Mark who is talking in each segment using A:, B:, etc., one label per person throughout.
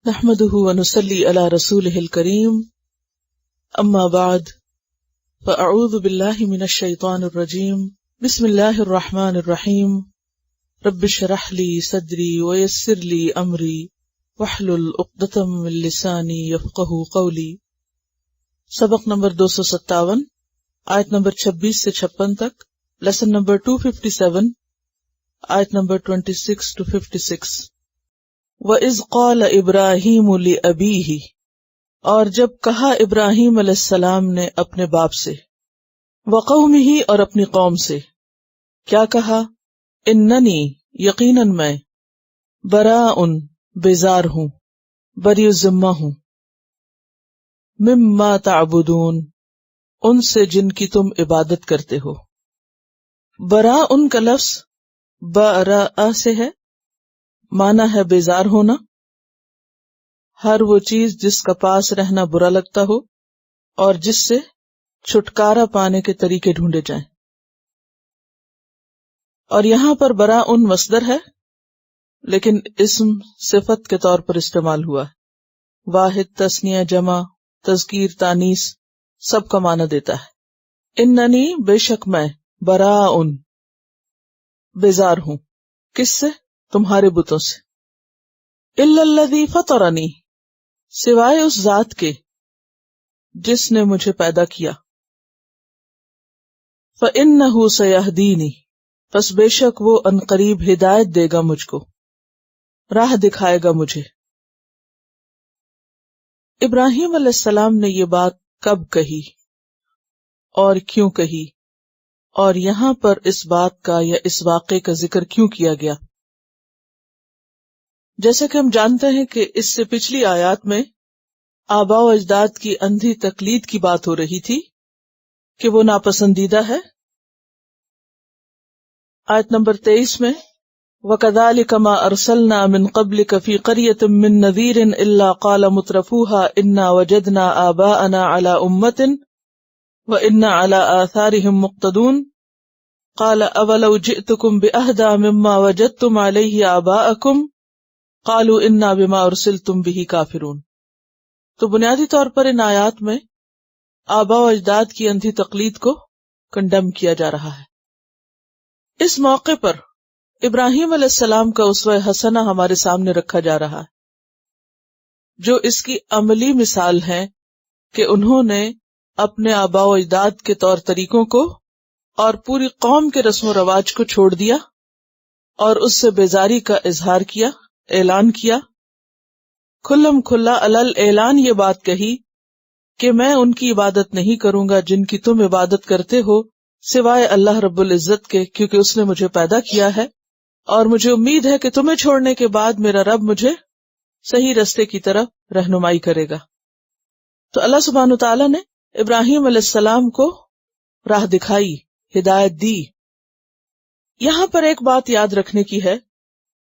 A: نحمده ونصلي على رسوله الكريم اما بعد فاعوذ بالله من الشيطان الرجيم بسم الله الرحمن الرحيم رب اشرح لي صدري ويسر لي امري واحلل عقدة من لساني يفقهوا قولي۔ سبق نمبر 257 آیت نمبر 26 سے 56 تک، لیسن نمبر 257 آیت نمبر 26 to 56۔ وَإِذْ قَالَ إِبْرَاهِيمُ لِأَبِيهِ، اور جب کہا ابراہیم علیہ السلام نے اپنے باپ سے، وَقَوْمِهِ اور اپنی قوم سے، کیا کہا؟ اِنَّنِي یقیناً میں، بَرَاءٌ بیزار ہوں، بری الذمہ ہوں، مِمَّا تَعْبُدُونَ ان سے جن کی تم عبادت کرتے ہو۔ براء کا لفظ برأ سے ہے، معنی ہے بیزار ہونا، ہر وہ چیز جس کا پاس رہنا برا لگتا ہو اور جس سے چھٹکارا پانے کے طریقے ڈھونڈے جائیں۔ اور یہاں پر براء مصدر ہے لیکن اسم صفت کے طور پر استعمال ہوا ہے، واحد، تثنیہ، جمع، تذکیر، تانیث سب کا معنی دیتا ہے۔ اننی بے شک میں، براء بیزار ہوں، کس سے؟ تمہارے بتوں سے۔ الا الذی فطرنی سوائے اس ذات کے جس نے مجھے پیدا کیا۔ فإنہ سیہدینی پس بے شک وہ عنقریب ہدایت دے گا مجھ کو، راہ دکھائے گا مجھے۔ ابراہیم علیہ السلام نے یہ بات کب کہی اور کیوں کہی، اور یہاں پر اس بات کا یا اس واقعے کا ذکر کیوں کیا گیا؟ جیسے کہ ہم جانتے ہیں کہ اس سے پچھلی آیات میں آباء و اجداد کی اندھی تقلید کی بات ہو رہی تھی کہ وہ ناپسندیدہ ہے۔ آیت نمبر 23 میں وَكَذَلِكَ مَا أَرْسَلْنَا مِن قَبْلِكَ فِي قَرْيَةٍ مِّن نَذِيرٍ إِلَّا قَالَ مُتْرَفُوهَا إِنَّا وَجَدْنَا آبَاءَنَا عَلَى أُمَّةٍ وَإِنَّا عَلَى آثَارِهِمْ مُقْتَدُونَ قَالَ أَوَلَوْ جِئْتُكُمْ بِأَهْدَىٰ مِمَّا وَجَدتُّمْ عَلَيْهِ آبَاءَكُمْ قالوا انا بما ارسلتم به کافرون۔ تو بنیادی طور پر ان آیات میں آباء و اجداد کی اندھی تقلید کو کنڈم کیا جا رہا ہے۔ اس موقع پر ابراہیم علیہ السلام کا اسوہ حسنہ ہمارے سامنے رکھا جا رہا ہے، جو اس کی عملی مثال ہے کہ انہوں نے اپنے آباء و اجداد کے طور طریقوں کو اور پوری قوم کے رسم و رواج کو چھوڑ دیا اور اس سے بیزاری کا اظہار کیا، اعلان کیا، کھلم کھلا علل اعلان یہ بات کہی کہ میں ان کی عبادت نہیں کروں گا جن کی تم عبادت کرتے ہو سوائے اللہ رب العزت کے، کیونکہ اس نے مجھے پیدا کیا ہے اور مجھے امید ہے کہ تمہیں چھوڑنے کے بعد میرا رب مجھے صحیح رستے کی طرف رہنمائی کرے گا۔ تو اللہ سبحانہ وتعالیٰ نے ابراہیم علیہ السلام کو راہ دکھائی، ہدایت دی۔ یہاں پر ایک بات یاد رکھنے کی ہے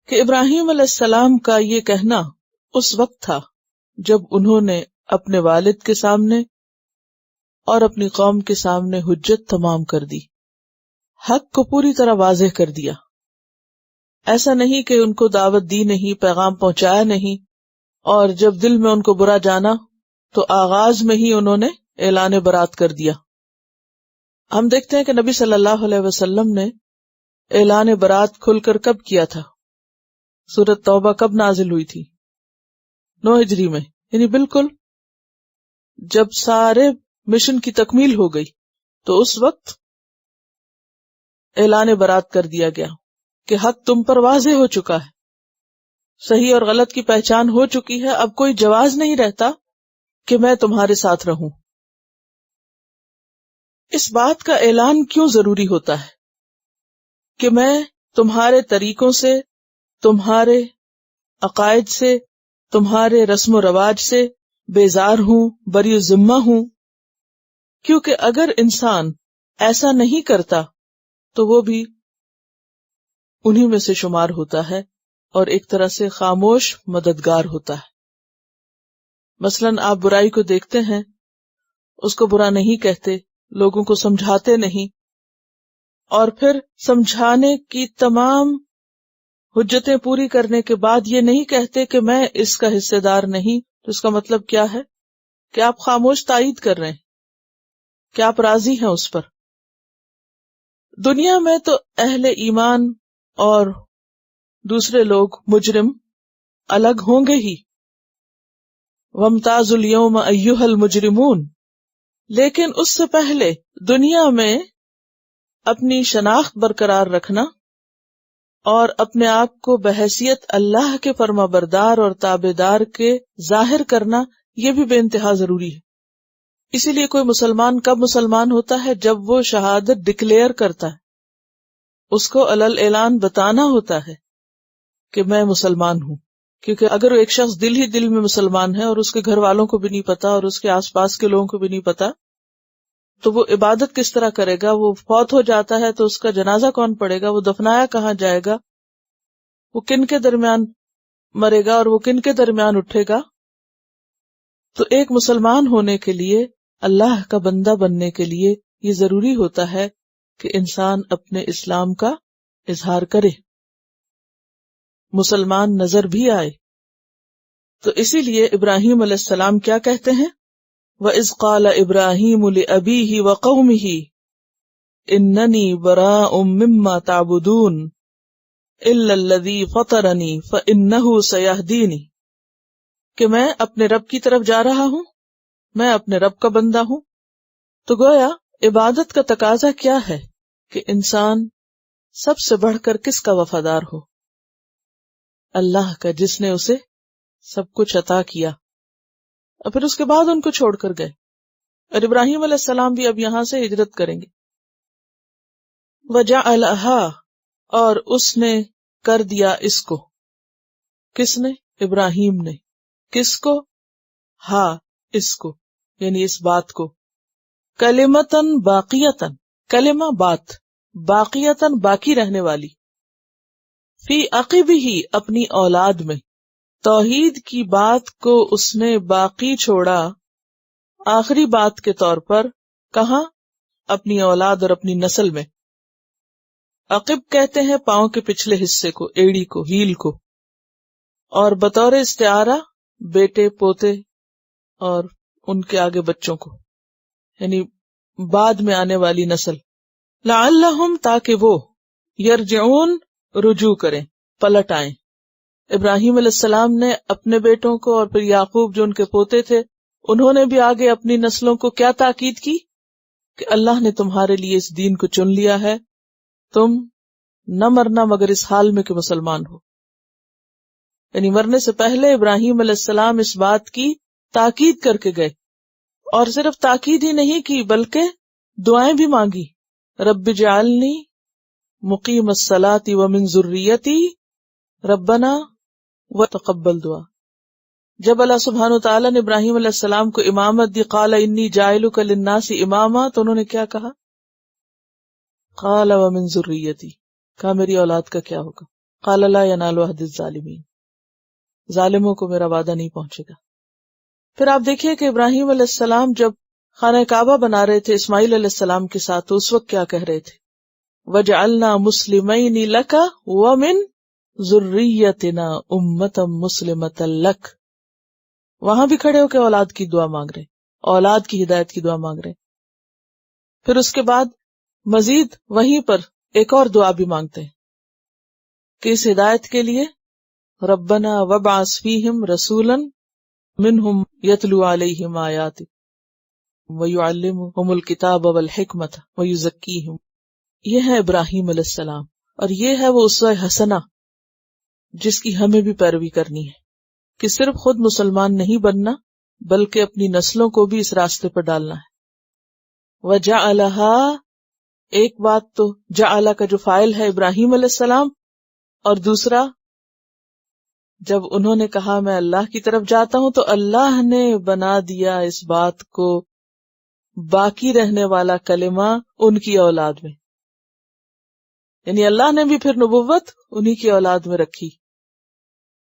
A: کہ ابراہیم علیہ السلام کا یہ کہنا اس وقت تھا جب انہوں نے اپنے والد کے سامنے اور اپنی قوم کے سامنے حجت تمام کر دی، حق کو پوری طرح واضح کر دیا۔ ایسا نہیں کہ ان کو دعوت دی نہیں، پیغام پہنچایا نہیں، اور جب دل میں ان کو برا جانا تو آغاز میں ہی انہوں نے اعلان برات کر دیا۔ ہم دیکھتے ہیں کہ نبی صلی اللہ علیہ وسلم نے اعلان برات کھل کر کب کیا تھا؟ سورۃ توبہ کب نازل ہوئی تھی؟ 9 ہجری میں، یعنی بالکل جب سارے مشن کی تکمیل ہو گئی تو اس وقت اعلان برات کر دیا گیا کہ حق تم پر واضح ہو چکا ہے، صحیح اور غلط کی پہچان ہو چکی ہے، اب کوئی جواز نہیں رہتا کہ میں تمہارے ساتھ رہوں۔ اس بات کا اعلان کیوں ضروری ہوتا ہے کہ میں تمہارے طریقوں سے، تمہارے عقائد سے، تمہارے رسم و رواج سے بیزار ہوں، بری الذمہ ہوں؟ کیونکہ اگر انسان ایسا نہیں کرتا تو وہ بھی انہی میں سے شمار ہوتا ہے اور ایک طرح سے خاموش مددگار ہوتا ہے۔ مثلاً آپ برائی کو دیکھتے ہیں، اس کو برا نہیں کہتے، لوگوں کو سمجھاتے نہیں، اور پھر سمجھانے کی تمام حجتیں پوری کرنے کے بعد یہ نہیں کہتے کہ میں اس کا حصے دار نہیں، تو اس کا مطلب کیا ہے کہ آپ خاموش تائید کر رہے ہیں، کہ آپ راضی ہیں اس پر۔ دنیا میں تو اہل ایمان اور دوسرے لوگ مجرم الگ ہوں گے ہی، وَامْتَازُوا الْيَوْمَ أَيُّهَا الْمُجْرِمُونَ، لیکن اس سے پہلے دنیا میں اپنی شناخت برقرار رکھنا اور اپنے آپ کو بحیثیت اللہ کے فرما بردار اور تابعدار کے ظاہر کرنا، یہ بھی بے انتہا ضروری ہے۔ اسی لیے کوئی مسلمان کب مسلمان ہوتا ہے؟ جب وہ شہادت ڈکلیئر کرتا ہے، اس کو علل اعلان بتانا ہوتا ہے کہ میں مسلمان ہوں۔ کیونکہ اگر ایک شخص دل ہی دل میں مسلمان ہے اور اس کے گھر والوں کو بھی نہیں پتا اور اس کے آس پاس کے لوگوں کو بھی نہیں پتا، تو وہ عبادت کس طرح کرے گا؟ وہ فوت ہو جاتا ہے تو اس کا جنازہ کون پڑے گا؟ وہ دفنایا کہاں جائے گا؟ وہ کن کے درمیان مرے گا اور وہ کن کے درمیان اٹھے گا؟ تو ایک مسلمان ہونے کے لیے، اللہ کا بندہ بننے کے لیے یہ ضروری ہوتا ہے کہ انسان اپنے اسلام کا اظہار کرے، مسلمان نظر بھی آئے۔ تو اسی لیے ابراہیم علیہ السلام کیا کہتے ہیں؟ وَإِذْ قَالَ إِبْرَاهِيمُ لِأَبِيهِ وَقَوْمِهِ إِنَّنِي بَرَاءٌ مِّمَّا تَعْبُدُونَ إِلَّا الَّذِي فَطَرَنِي فَإِنَّهُ سَيَهْدِينِ، کہ میں اپنے رب کی طرف جا رہا ہوں، میں اپنے رب کا بندہ ہوں۔ تو گویا عبادت کا تقاضا کیا ہے کہ انسان سب سے بڑھ کر کس کا وفادار ہو؟ اللہ کا، جس نے اسے سب کچھ عطا کیا اور پھر اس کے بعد ان کو چھوڑ کر گئے۔ اور ابراہیم علیہ السلام بھی اب یہاں سے ہجرت کریں گے۔ وَجَعَلَهَا، اور اس نے کر دیا اس کو، کس نے؟ ابراہیم نے۔ کس کو؟ ہاں، اس کو، یعنی اس بات کو، کلمتاً باقیتاً، کلمہ بات، باقیتاً باقی رہنے والی، فی عقبہ اپنی اولاد میں، توحید کی بات کو اس نے باقی چھوڑا آخری بات کے طور پر، کہاں؟ اپنی اولاد اور اپنی نسل میں۔ عقب کہتے ہیں پاؤں کے پچھلے حصے کو، ایڑی کو، ہیل کو، اور بطور استعارہ بیٹے، پوتے اور ان کے آگے بچوں کو، یعنی بعد میں آنے والی نسل۔ لعلہم، تاکہ وہ، یرجعون، رجوع کریں، پلٹ آئیں۔ ابراہیم علیہ السلام نے اپنے بیٹوں کو اور پھر یعقوب جو ان کے پوتے تھے، انہوں نے بھی آگے اپنی نسلوں کو کیا تاکید کی کہ اللہ نے تمہارے لیے اس دین کو چن لیا ہے، تم نہ مرنا مگر اس حال میں کہ مسلمان ہو۔ یعنی مرنے سے پہلے ابراہیم علیہ السلام اس بات کی تاکید کر کے گئے، اور صرف تاکید ہی نہیں کی بلکہ دعائیں بھی مانگی، رب اجعلنی مقیم الصلاۃ ومن ذریتی ربنا وتقبل دعا۔ جب اللہ سبحانہ وتعالیٰ نے ابراہیم علیہ السلام کو امامت دی، قال انی جاعلک للناس اماما، تو انہوں نے کیا کہا؟ قال ومن ذریتی، کہا میری اولاد کا کیا ہوگا؟ قال لا ینال عہد الظالمین، ظالموں کو میرا وعدہ نہیں پہنچے گا۔ پھر آپ دیکھیے کہ ابراہیم علیہ السلام جب خانہ کعبہ بنا رہے تھے اسماعیل علیہ السلام کے ساتھ، تو اس وقت کیا کہہ رہے تھے؟ وَجَعَلْنَا مُسْلِمَيْنِ لَكَ وَمِن ذُرِّيَّتِنَا أُمَّةً مُسْلِمَةً لَكَ، وہاں بھی کھڑے ہو کے اولاد کی دعا مانگ رہے، اولاد کی ہدایت کی دعا مانگ رہے۔ پھر اس کے بعد مزید وہیں پر ایک اور دعا بھی مانگتے ہیں کہ اس ہدایت کے لیے ربنا وابعث فیہم رسولا منہم یتلو علیہم آیاتک ویعلمہم الکتاب والحکمت ویزکیہم۔ یہ ہے ابراہیم علیہ السلام، اور یہ ہے وہ اسوہ حسنہ جس کی ہمیں بھی پیروی کرنی ہے، کہ صرف خود مسلمان نہیں بننا بلکہ اپنی نسلوں کو بھی اس راستے پر ڈالنا ہے۔ وَجَعَلَهَا، ایک بات تو جعل کا جو فاعل ہے ابراہیم علیہ السلام، اور دوسرا جب انہوں نے کہا میں اللہ کی طرف جاتا ہوں تو اللہ نے بنا دیا اس بات کو باقی رہنے والا کلمہ ان کی اولاد میں، یعنی اللہ نے بھی پھر نبوت انہی کی اولاد میں رکھی۔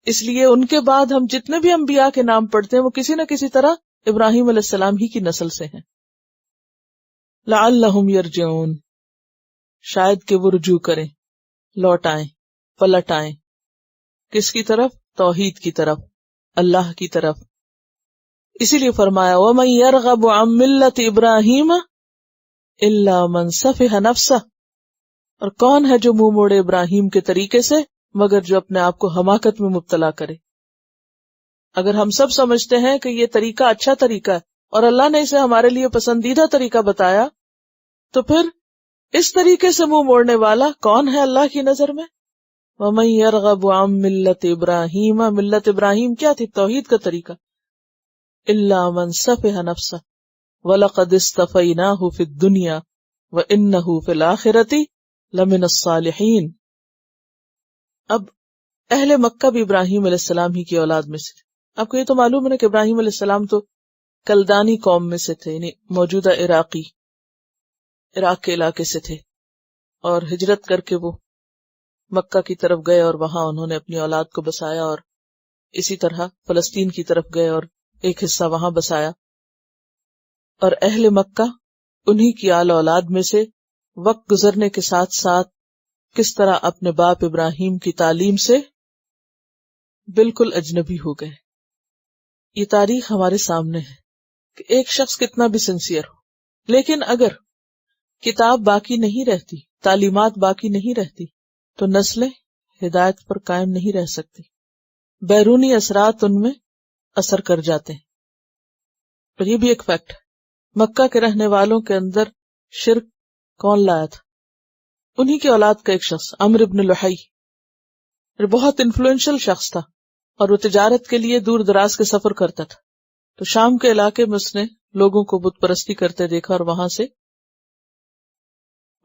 A: اس لیے ان کے بعد ہم جتنے بھی انبیاء کے نام پڑھتے ہیں وہ کسی نہ کسی طرح ابراہیم علیہ السلام ہی کی نسل سے ہیں۔ لعلہم یرجعون، شاید کہ وہ رجوع کریں، لوٹ آئیں، پلٹ آئیں۔ کس کی طرف؟ توحید کی طرف، اللہ کی طرف. اسی لیے فرمایا وَمَن يَرْغَبُ عَن مِّلَّةِ إِبْرَاهِيمَ إِلَّا مَن سَفِهَ نَفْسَهُ، اور کون ہے جو منہ موڑے ابراہیم کے طریقے سے مگر جو اپنے آپ کو حماقت میں مبتلا کرے. اگر ہم سب سمجھتے ہیں کہ یہ طریقہ اچھا طریقہ ہے اور اللہ نے اسے ہمارے لیے پسندیدہ طریقہ بتایا، تو پھر اس طریقے سے منہ موڑنے والا کون ہے اللہ کی نظر میں؟ وَمَن يَرْغَبُ عَن مِّلَّةِ إِبْرَاهِيمَ، ملت ابراہیم کیا تھی؟ توحید کا طریقہ. إِلَّا مَن سَفِهَ نَفْسَهُ وَلَقَدِ اصْطَفَيْنَاهُ فِي الدُّنْيَا وَإِنَّهُ فِي الْآخِرَةِ لَمِنَ الصَّالِحِينَ. اب اہل مکہ بھی ابراہیم علیہ السلام ہی کی اولاد میں سے. آپ کو یہ تو معلوم ہے کہ ابراہیم علیہ السلام تو کلدانی قوم میں سے تھے، یعنی موجودہ عراق کے علاقے سے تھے، اور ہجرت کر کے وہ مکہ کی طرف گئے اور وہاں انہوں نے اپنی اولاد کو بسایا، اور اسی طرح فلسطین کی طرف گئے اور ایک حصہ وہاں بسایا. اور اہل مکہ انہی کی آل اولاد میں سے وقت گزرنے کے ساتھ ساتھ کس طرح اپنے باپ ابراہیم کی تعلیم سے بالکل اجنبی ہو گئے. یہ تاریخ ہمارے سامنے ہے کہ ایک شخص کتنا بھی سنسیئر ہو، لیکن اگر کتاب باقی نہیں رہتی، تعلیمات باقی نہیں رہتی، تو نسلیں ہدایت پر قائم نہیں رہ سکتی. بیرونی اثرات ان میں اثر کر جاتے ہیں. اور یہ بھی ایک فیکٹ ہے، مکہ کے رہنے والوں کے اندر شرک کون لایا تھا؟ انہی کے اولاد کا ایک شخص عمرو بن لحی، بہت انفلوئنشل شخص تھا، اور وہ تجارت کے لیے دور دراز کے سفر کرتا تھا. تو شام کے علاقے میں اس نے لوگوں کو بت پرستی کرتے دیکھا اور وہاں سے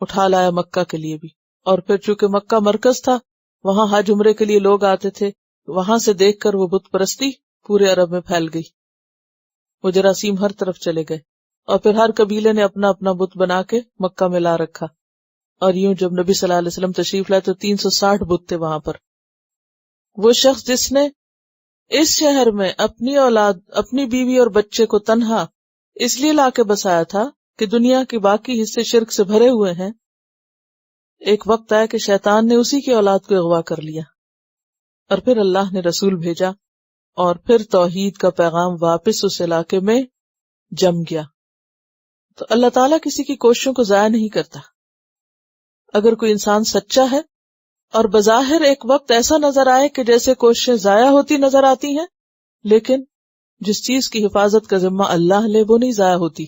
A: اٹھا لایا مکہ کے لیے بھی. اور پھر چونکہ مکہ مرکز تھا، وہاں حج عمرے کے لیے لوگ آتے تھے، وہاں سے دیکھ کر وہ بت پرستی پورے عرب میں پھیل گئی. وہ جراثیم ہر طرف چلے گئے، اور پھر ہر قبیلے نے اپنا اپنا بت بنا کے مکہ میں لا رکھا. اور یوں جب نبی صلی اللہ علیہ وسلم تشریف لائے تو 360 بت تھے وہاں پر. وہ شخص جس نے اس شہر میں اپنی اولاد، اپنی بیوی اور بچے کو تنہا اس لیے لا کے بسایا تھا کہ دنیا کے باقی حصے شرک سے بھرے ہوئے ہیں، ایک وقت آیا کہ شیطان نے اسی کی اولاد کو اغوا کر لیا، اور پھر اللہ نے رسول بھیجا، اور پھر توحید کا پیغام واپس اس علاقے میں جم گیا. تو اللہ تعالیٰ کسی کی کوششوں کو ضائع نہیں کرتا. اگر کوئی انسان سچا ہے اور بظاہر ایک وقت ایسا نظر آئے کہ جیسے کوششیں ضائع ہوتی نظر آتی ہیں، لیکن جس چیز کی حفاظت کا ذمہ اللہ لے وہ نہیں ضائع ہوتی.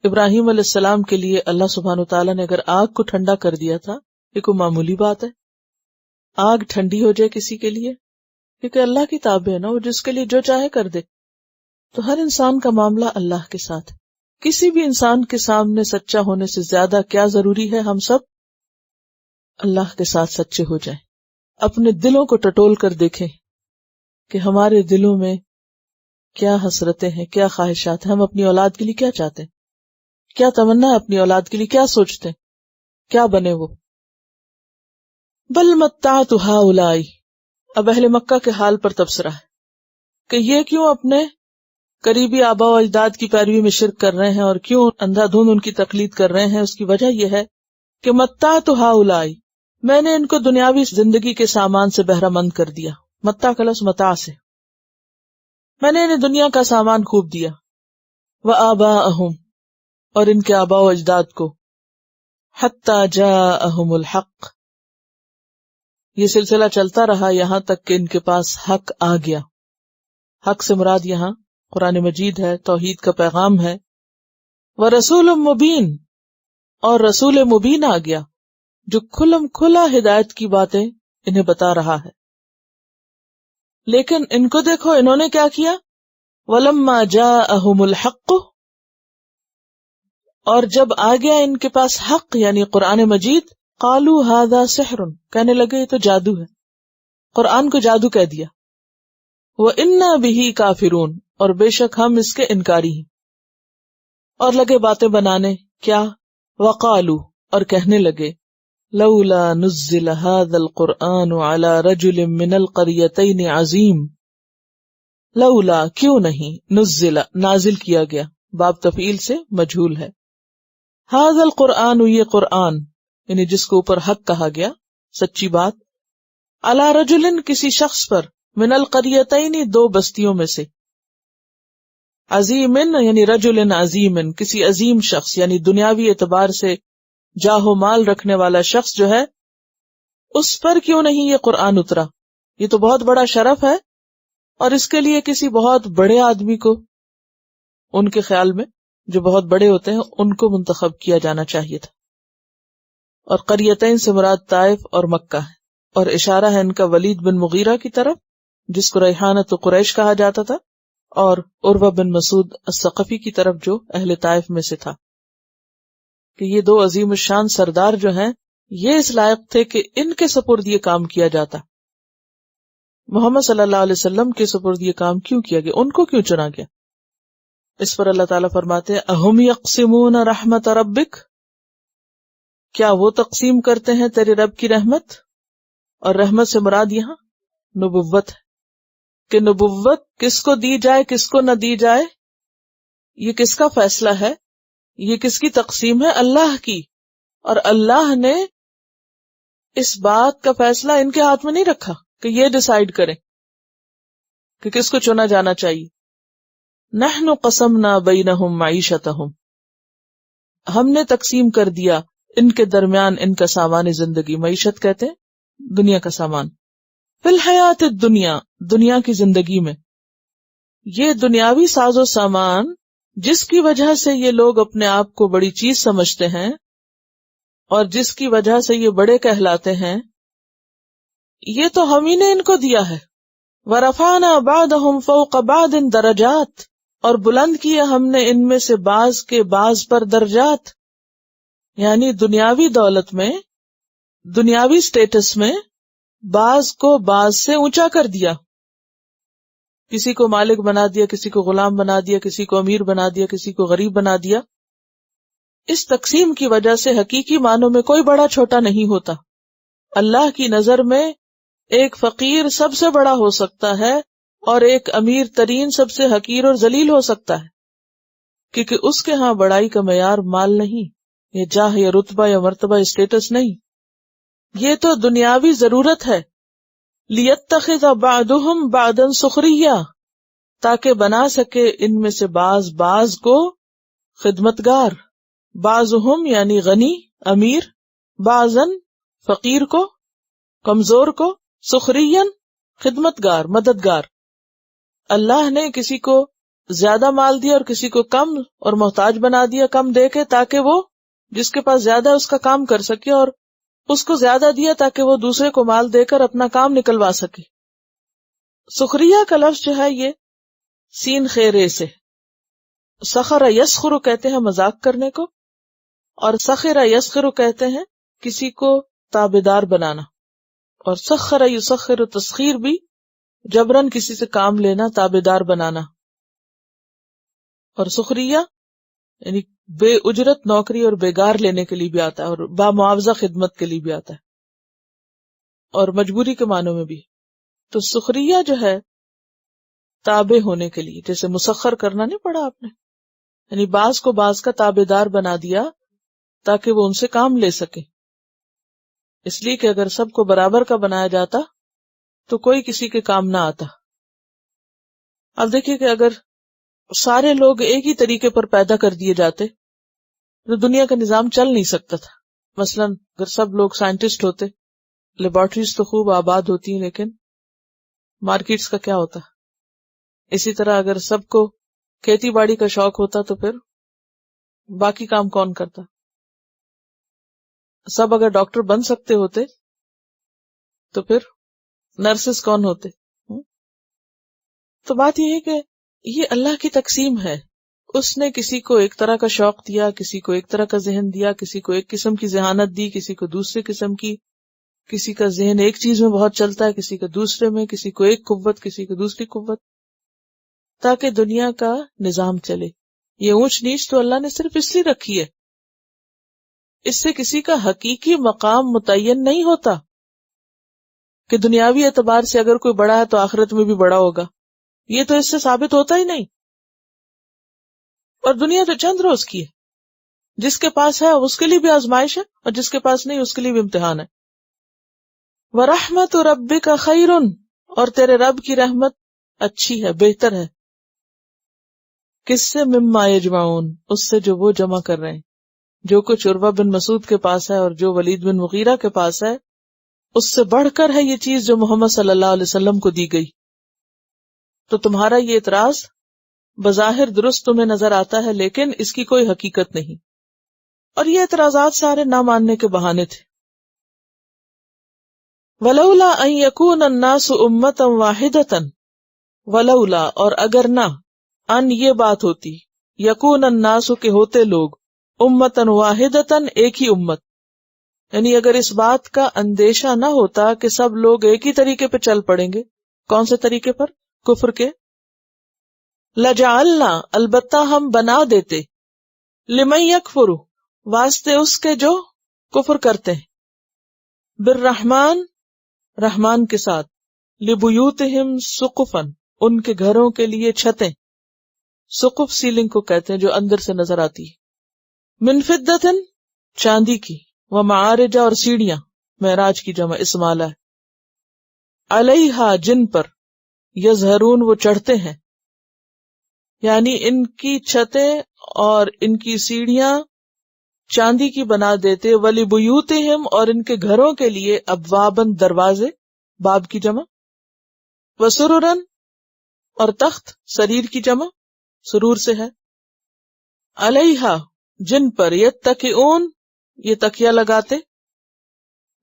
A: ابراہیم علیہ السلام کے لیے اللہ سبحانہ وتعالیٰ نے اگر آگ کو ٹھنڈا کر دیا تھا، یہ کوئی معمولی بات ہے؟ آگ ٹھنڈی ہو جائے کسی کے لیے، کیونکہ اللہ کی تابع ہے نا، وہ جس کے لیے جو چاہے کر دے. تو ہر انسان کا معاملہ اللہ کے ساتھ. کسی بھی انسان کے سامنے سچا ہونے سے زیادہ کیا ضروری ہے؟ ہم سب اللہ کے ساتھ سچے ہو جائیں. اپنے دلوں کو ٹٹول کر دیکھیں کہ ہمارے دلوں میں کیا حسرتیں ہیں، کیا خواہشات ہیں، ہم اپنی اولاد کے لیے کیا چاہتے ہیں، کیا تمنا ہے اپنی اولاد کے لیے، کیا سوچتے ہیں، کیا بنے وہ. بل متعت ہؤلاء، اب اہل مکہ کے حال پر تبصرہ ہے کہ یہ کیوں اپنے قریبی آبا و اجداد کی پیروی میں شرک کر رہے ہیں اور کیوں اندھا دھند ان کی تقلید کر رہے ہیں. اس کی وجہ یہ ہے کہ متعت ہؤلاء، میں نے ان کو دنیاوی زندگی کے سامان سے بہرہ مند کر دیا. متاع کا لفظ متاع سے، میں نے انہیں دنیا کا سامان خوب دیا. وآباءہم، اور ان کے آبا و اجداد کو. حتی جاءہم الحق، یہ سلسلہ چلتا رہا یہاں تک کہ ان کے پاس حق آ گیا. حق سے مراد یہاں قرآن مجید ہے، توحید کا پیغام ہے. ورسول مبین، اور رسول مبین آ گیا جو کھلم کھلا ہدایت کی باتیں انہیں بتا رہا ہے. لیکن ان کو دیکھو انہوں نے کیا کیا. وَلَمَّا جَاءَهُمُ الْحَقُّ، اور جب آ گیا ان کے پاس حق یعنی قرآن مجید، قَالُوا هَذَا سِحْرٌ، کہنے لگے یہ تو جادو ہے، قرآن کو جادو کہہ دیا. وَإِنَّا بِهِ كَافِرُونَ، اور بے شک ہم اس کے انکاری ہیں. اور لگے باتیں بنانے، کیا. وَقَالُوا، اور کہنے لگے لولا نزل هذا القرآن على رجل من القريتين عظیم، لولا کیوں نہیں، نزل نازل کیا گیا، باب تفعیل سے مجہول ہے. هذا القرآن، یہ قرآن یعنی جس کو اوپر حق کہا گیا، سچی بات. علی رجل کسی شخص پر، من القریتین دو بستیوں میں سے، عظیم یعنی رجل عظیم کسی عظیم شخص یعنی دنیاوی اعتبار سے جاہ و مال رکھنے والا شخص جو ہے، اس پر کیوں نہیں یہ قرآن اترا؟ یہ تو بہت بڑا شرف ہے، اور اس کے لیے کسی بہت بڑے آدمی کو، ان کے خیال میں جو بہت بڑے ہوتے ہیں ان کو منتخب کیا جانا چاہیے تھا۔ اور قریتین سے مراد طائف اور مکہ ہے، اور اشارہ ہے ان کا ولید بن مغیرہ کی طرف جس کو ریحانۃ قریش کہا جاتا تھا، اور عروہ بن مسعود الثقفی کی طرف جو اہل طائف میں سے تھا، کہ یہ دو عظیم الشان سردار جو ہیں یہ اس لائق تھے کہ ان کے سپرد یہ کام کیا جاتا۔ محمد صلی اللہ علیہ وسلم کے سپرد یہ کام کیوں کیا گیا؟ ان کو کیوں چنا گیا؟ اس پر اللہ تعالیٰ فرماتے ہیں اہم یقسمون رحمت ربک، کیا وہ تقسیم کرتے ہیں تیرے رب کی رحمت؟ اور رحمت سے مراد یہاں نبوت ہے، کہ نبوت کس کو دی جائے کس کو نہ دی جائے یہ کس کا فیصلہ ہے؟ یہ کس کی تقسیم ہے؟ اللہ کی، اور اللہ نے اس بات کا فیصلہ ان کے ہاتھ میں نہیں رکھا کہ یہ ڈیسائیڈ کریں کہ کس کو چنا جانا چاہیے۔ نحن قسمنا بینہم معیشتہم، ہم نے تقسیم کر دیا ان کے درمیان ان کا سامان زندگی، معیشت کہتے ہیں دنیا کا سامان، فی الحیات الدنیا، دنیا کی زندگی میں۔ یہ دنیاوی ساز و سامان جس کی وجہ سے یہ لوگ اپنے آپ کو بڑی چیز سمجھتے ہیں اور جس کی وجہ سے یہ بڑے کہلاتے ہیں، یہ تو ہم ہی نے ان کو دیا ہے۔ وَرَفَعْنَا بَعْضَهُمْ فَوْقَ بَعْضٍ دَرَجَاتٍ، اور بلند کیے ہم نے ان میں سے بعض کے بعض پر درجات، یعنی دنیاوی دولت میں، دنیاوی سٹیٹس میں بعض کو بعض سے اونچا کر دیا، کسی کو مالک بنا دیا، کسی کو غلام بنا دیا، کسی کو امیر بنا دیا، کسی کو غریب بنا دیا۔ اس تقسیم کی وجہ سے حقیقی معنوں میں کوئی بڑا چھوٹا نہیں ہوتا۔ اللہ کی نظر میں ایک فقیر سب سے بڑا ہو سکتا ہے اور ایک امیر ترین سب سے حقیر اور ذلیل ہو سکتا ہے، کیونکہ اس کے ہاں بڑائی کا معیار مال نہیں، یا جاہ یا رتبہ یا مرتبہ اسٹیٹس نہیں، یہ تو دنیاوی ضرورت ہے۔ لِيَتَّخِذَ بَعْضُهُمْ بَعْضًا سُخْرِيًّا، تاکہ بنا سکے ان میں سے بعض کو خدمتگار، بعضهم یعنی غنی امیر، بعضاً فقیر کو، کمزور کو، سخریًا خدمتگار مددگار۔ اللہ نے کسی کو زیادہ مال دیا اور کسی کو کم اور محتاج بنا دیا کم دے کے، تاکہ وہ جس کے پاس زیادہ اس کا کام کر سکے، اور اس کو زیادہ دیا تاکہ وہ دوسرے کو مال دے کر اپنا کام نکلوا سکے۔ سخریہ کا لفظ جو ہے یہ سین خیرے سے، سخر یسخر کہتے ہیں مذاق کرنے کو، اور سخر یسخر کہتے ہیں کسی کو تابعدار بنانا، اور سخر یسخر تسخیر بھی جبرن کسی سے کام لینا، تابعدار بنانا۔ اور سخریہ یعنی بے اجرت نوکری اور بیگار لینے کے لیے بھی آتا ہے، اور با معاوضہ خدمت کے لیے بھی آتا ہے، اور مجبوری کے معنوں میں بھی۔ تو سخریہ جو ہے تابع ہونے کے لیے، جیسے مسخر کرنا نہیں پڑا آپ نے، یعنی بعض کو بعض کا تابعدار بنا دیا تاکہ وہ ان سے کام لے سکے، اس لیے کہ اگر سب کو برابر کا بنایا جاتا تو کوئی کسی کے کام نہ آتا۔ اب دیکھیے کہ اگر سارے لوگ ایک ہی طریقے پر پیدا کر دیے جاتے تو دنیا کا نظام چل نہیں سکتا تھا۔ مثلا اگر سب لوگ سائنٹسٹ ہوتے، لیبارٹریز تو خوب آباد ہوتی ہیں لیکن مارکیٹس کا کیا ہوتا؟ اسی طرح اگر سب کو کھیتی باڑی کا شوق ہوتا تو پھر باقی کام کون کرتا؟ سب اگر ڈاکٹر بن سکتے ہوتے تو پھر نرسز کون ہوتے؟ تو بات یہ ہے کہ یہ اللہ کی تقسیم ہے، اس نے کسی کو ایک طرح کا شوق دیا، کسی کو ایک طرح کا ذہن دیا، کسی کو ایک قسم کی ذہانت دی، کسی کو دوسرے قسم کی، کسی کا ذہن ایک چیز میں بہت چلتا ہے، کسی کا دوسرے میں، کسی کو ایک قوت کسی کو دوسری قوت، تاکہ دنیا کا نظام چلے۔ یہ اونچ نیچ تو اللہ نے صرف اس لیے رکھی ہے، اس سے کسی کا حقیقی مقام متعین نہیں ہوتا کہ دنیاوی اعتبار سے اگر کوئی بڑا ہے تو آخرت میں بھی بڑا ہوگا، یہ تو اس سے ثابت ہوتا ہی نہیں۔ اور دنیا تو چند روز کی ہے، جس کے پاس ہے اس کے لیے بھی آزمائش ہے، اور جس کے پاس نہیں اس کے لیے بھی امتحان ہے۔ وَرَحْمَةُ رَبِّكَ خَيْرٌ، اور تیرے رب کی رحمت اچھی ہے، بہتر ہے. کس سے؟ مما یجمعون، اس سے جو وہ جمع کر رہے ہیں. جو کچھ عروہ بن مسعود کے پاس ہے اور جو ولید بن مغیرہ کے پاس ہے، اس سے بڑھ کر ہے یہ چیز جو محمد صلی اللہ علیہ وسلم کو دی گئی. تو تمہارا یہ اعتراض بظاہر درست تمہیں نظر آتا ہے، لیکن اس کی کوئی حقیقت نہیں. اور یہ اعتراضات سارے نہ ماننے کے بہانے تھے. ولولا ان یکون الناس امۃ واحدۃ، ولولا، اور اگر نہ، ان یہ بات ہوتی، یکون الناس کے ہوتے لوگ، امۃ واحدۃ ایک ہی امت، یعنی اگر اس بات کا اندیشہ نہ ہوتا کہ سب لوگ ایک ہی طریقے پہ چل پڑیں گے. کون سے طریقے پر؟ کفر کے. لجعلنا، البتہ ہم بنا دیتے، لمن یکفر، واسطے اس کے جو کفر کرتے ہیں، بالرحمن، رحمان کے ساتھ، لبیوتہم سقفا، ان کے گھروں کے لیے چھتیں. سقف سیلنگ کو کہتے ہیں جو اندر سے نظر آتی ہے. من فدۃ، چاندی کی، ومعارج، اور سیڑھیاں، معراج کی جمع اسمالہ ہے. علیہا، جن پر، یظہرون، وہ چڑھتے ہیں، یعنی ان کی چھتیں اور ان کی سیڑھیاں چاندی کی بنا دیتے. وَلِبُيُوتِهِمْ، اور ان کے گھروں کے لیے، ابواباً، دروازے، باب کی جمع. وَسُرُرًا، اور تخت، سریر کی جمع، سرور سے ہے. علیہا، جن پر، یتکئون، یہ تکیہ لگاتے.